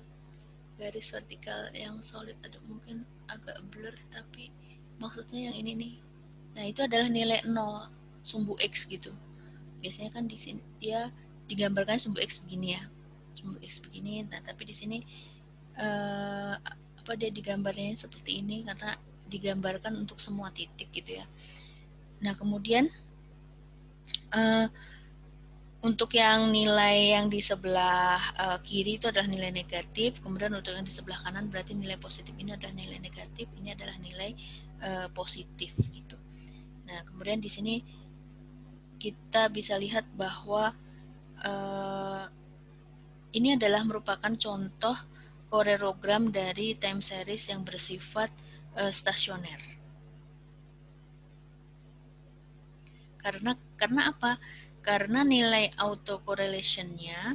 Speaker 1: garis vertikal yang solid. Ada mungkin agak blur tapi maksudnya yang ini nih. Nah itu adalah nilai 0 sumbu x gitu. Biasanya kan di sini dia digambarkan sumbu x begini ya, sumbu x begini. Nah tapi di sini dia digambarnya seperti ini karena digambarkan untuk semua titik gitu ya. Nah kemudian untuk yang nilai yang di sebelah kiri itu adalah nilai negatif, kemudian untuk yang di sebelah kanan berarti nilai positif ini adalah nilai negatif, ini adalah nilai positif gitu. Nah kemudian di sini kita bisa lihat bahwa ini adalah merupakan contoh koreogram dari time series yang bersifat stasioner. Karena apa? Karena nilai autocorrelation-nya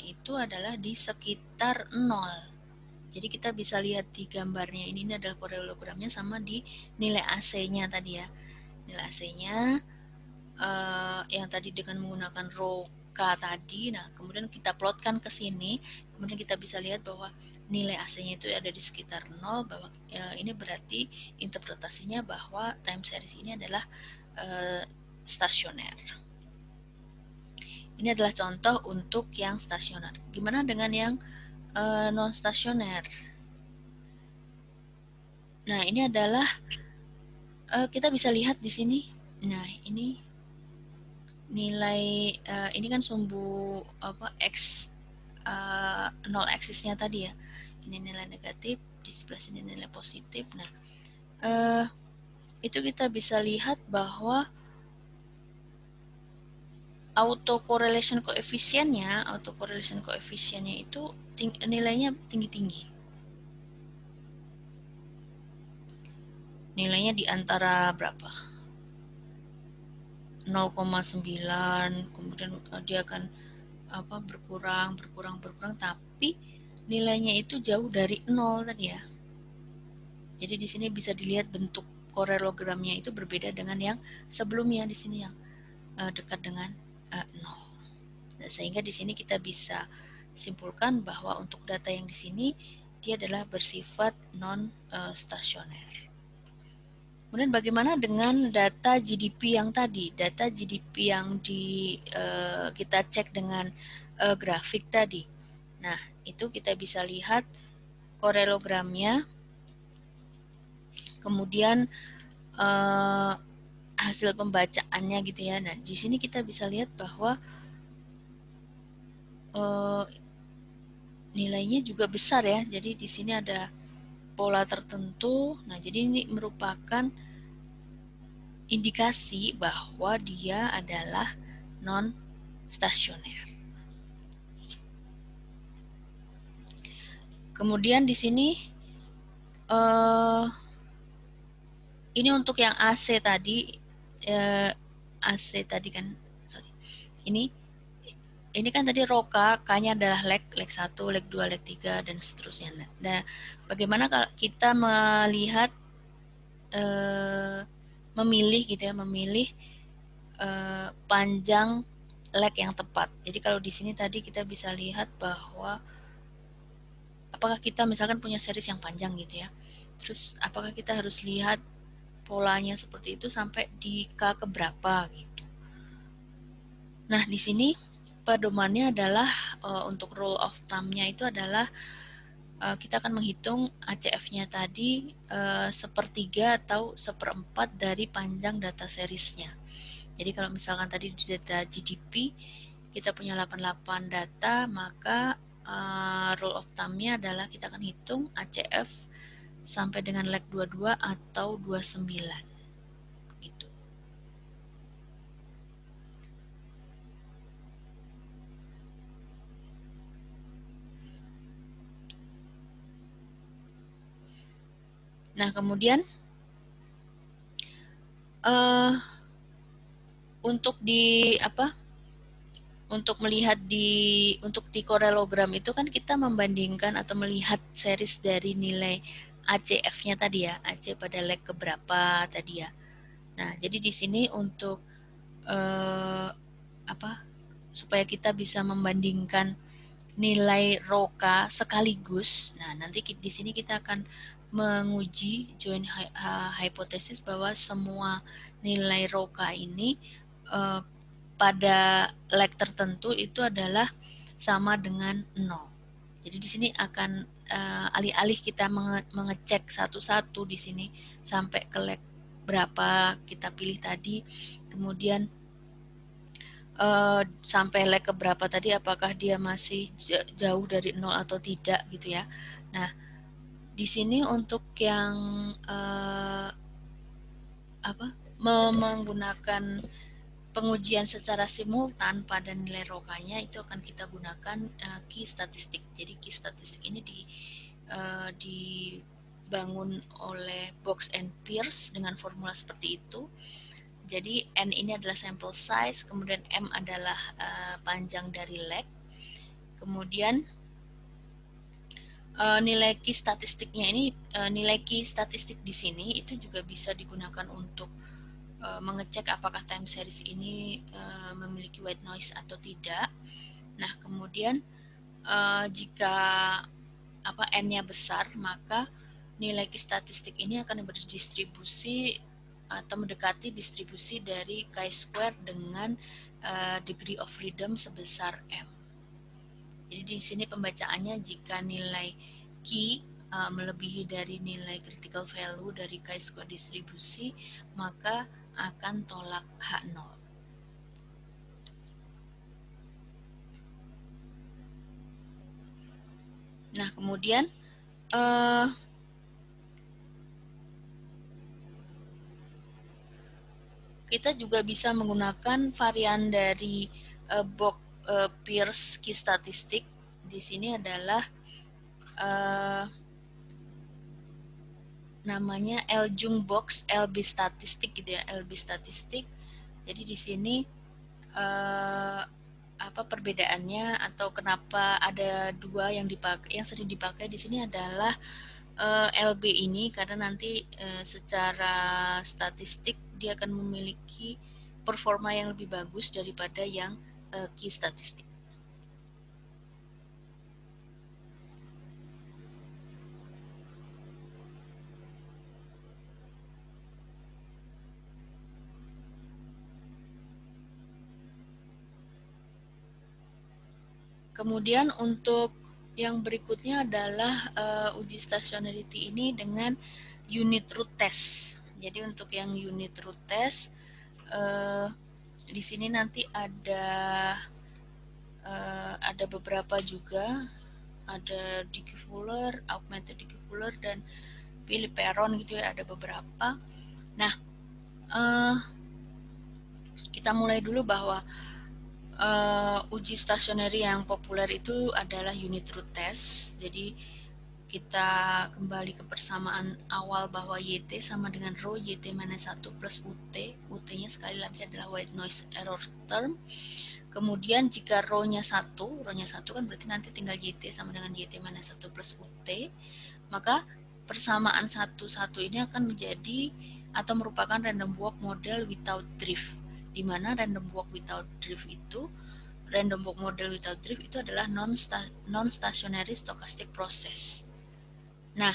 Speaker 1: itu adalah di sekitar 0. Jadi kita bisa lihat di gambarnya ini adalah koreogramnya sama di nilai AC-nya tadi ya. Nilai AC-nya yang tadi dengan menggunakan rho K tadi. Nah, kemudian kita plotkan ke sini, kemudian kita bisa lihat bahwa nilai AC-nya itu ada di sekitar 0, bahwa ini berarti interpretasinya bahwa time series ini adalah stasioner. Ini adalah contoh untuk yang stasioner. Gimana dengan yang non stasioner? Nah, ini adalah kita bisa lihat di sini. Nah, ini nilai ini kan sumbu x 0 aksisnya tadi ya. Ini nilai negatif, di sebelah sini nilai positif. Nah, itu kita bisa lihat bahwa autocorrelation koefisiennya itu nilainya tinggi-tinggi. Nilainya di antara berapa? 0,9, kemudian dia akan berkurang, tapi nilainya itu jauh dari 0 tadi ya. Jadi di sini bisa dilihat bentuk koreogramnya itu berbeda dengan yang sebelumnya di sini yang dekat dengan 0. Nah, sehingga di sini kita bisa simpulkan bahwa untuk data yang di sini dia adalah bersifat non stasioner. Kemudian bagaimana dengan data GDP yang tadi? Data GDP yang kita cek dengan grafik tadi. Nah, itu kita bisa lihat koreogramnya. Kemudian hasil pembacaannya gitu ya. Nah, di sini kita bisa lihat bahwa nilainya juga besar ya. Jadi di sini ada pola tertentu. Nah, jadi ini merupakan indikasi bahwa dia adalah non stasioner. Kemudian di sini ini untuk yang AC tadi, AC tadi kan, sorry. Ini kan tadi roka, K-nya adalah leg 1, leg 2, leg 3 dan seterusnya. Nah, bagaimana kalau kita melihat memilih gitu ya, memilih panjang leg yang tepat. Jadi kalau di sini tadi kita bisa lihat bahwa apakah kita misalkan punya series yang panjang gitu ya. Terus apakah kita harus lihat polanya seperti itu sampai di K keberapa gitu. Nah, di sini pedomannya adalah untuk rule of thumb-nya itu adalah kita akan menghitung ACF-nya tadi sepertiga atau seperempat dari panjang data seriesnya. Jadi kalau misalkan tadi di data GDP kita punya 88 data, maka rule of thumb-nya adalah kita akan hitung ACF sampai dengan leg 22 atau 29 gitu. Nah, kemudian untuk di untuk melihat untuk di korelogram itu kan kita membandingkan atau melihat series dari nilai ACF-nya tadi ya, AC pada leg keberapa tadi ya. Nah, jadi di sini untuk eh, apa supaya kita bisa membandingkan nilai roka sekaligus. Nah, nanti di sini kita akan menguji joint hypothesis bahwa semua nilai roka ini eh, pada leg tertentu itu adalah sama dengan 0. Jadi di sini akan alih-alih kita mengecek satu-satu di sini sampai ke leg berapa kita pilih tadi, kemudian sampai leg keberapa tadi, apakah dia masih jauh dari 0 atau tidak gitu ya. Nah, di sini untuk yang menggunakan pengujian secara simultan pada nilai rokanya itu akan kita gunakan key statistik. Jadi key statistik ini dibangun oleh Box and Pierce dengan formula seperti itu. Jadi N ini adalah sample size, kemudian M adalah panjang dari leg, kemudian nilai key statistiknya ini, nilai key statistik di sini itu juga bisa digunakan untuk mengecek apakah time series ini memiliki white noise atau tidak. Nah, kemudian jika N-nya besar, maka nilai key statistik ini akan berdistribusi atau mendekati distribusi dari chi-square dengan degree of freedom sebesar M. Jadi di sini pembacaannya jika nilai Q melebihi dari nilai critical value dari chi-square distribusi, maka akan tolak H0. Nah, kemudian kita juga bisa menggunakan varian dari Box-Pierce key statistik. Di sini adalah namanya Ljung Box LB statistik gitu ya, LB statistik. Jadi di sini apa perbedaannya atau kenapa ada dua yang dipakai, yang sering dipakai di sini adalah LB ini karena nanti secara statistik dia akan memiliki performa yang lebih bagus daripada yang key statistik. Kemudian untuk yang berikutnya adalah uji stationarity ini dengan unit root test. Jadi untuk yang unit root test di sini nanti ada beberapa juga, ada Dickey Fuller, Augmented Dickey Fuller, dan Philip Perron gitu ya, ada beberapa. Nah, kita mulai dulu bahwa uji stationary yang populer itu adalah unit root test. Jadi kita kembali ke persamaan awal bahwa YT sama dengan rho YT minus 1 plus UT. UT-nya sekali lagi adalah white noise error term. Kemudian jika rho-nya 1 kan berarti nanti tinggal YT sama dengan YT minus 1 plus UT. Maka persamaan 1-1 ini akan menjadi atau merupakan random walk model without drift. Di mana random walk without drift itu, random walk model without drift itu adalah non-stationary stochastic process. Nah,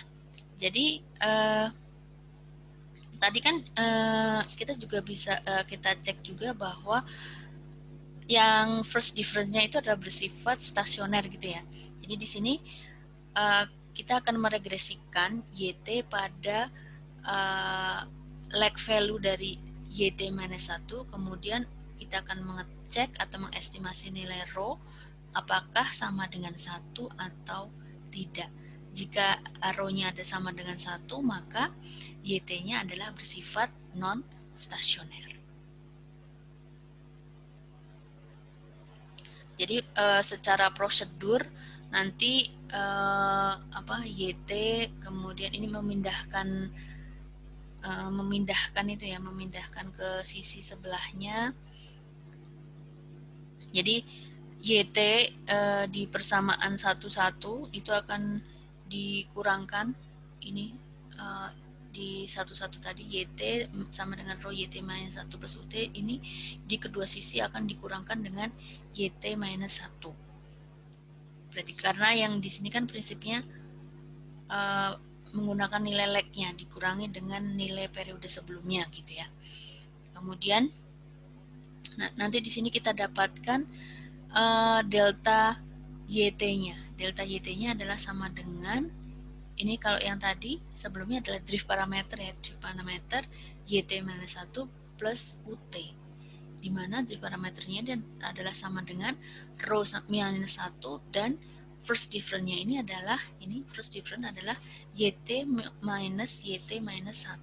Speaker 1: jadi tadi kan kita juga bisa kita cek juga bahwa yang first difference-nya itu adalah bersifat stasioner gitu ya. Jadi di sini kita akan meregresikan YT pada lag value dari YT minus 1, kemudian kita akan mengecek atau mengestimasi nilai rho apakah sama dengan 1 atau tidak. Jika rho-nya ada sama dengan 1, maka YT-nya adalah bersifat non-stasioner. Jadi secara prosedur nanti YT kemudian ini memindahkan itu ya, memindahkan ke sisi sebelahnya. Jadi YT di persamaan 1,1 itu akan dikurangkan ini di 1,1 tadi YT sama dengan rho YT minus 1 plus UT, ini di kedua sisi akan dikurangkan dengan YT minus 1. Berarti karena yang di sini kan prinsipnya menggunakan nilai lagnya dikurangi dengan nilai periode sebelumnya gitu ya. Kemudian nanti di sini kita dapatkan delta YT-nya. Delta YT-nya adalah sama dengan ini, kalau yang tadi sebelumnya adalah drift parameter ya, drift parameter YT minus 1 plus UT, di mana drift parameternya adalah sama dengan rho minus 1 dan first difference-nya ini adalah YT minus YT minus 1.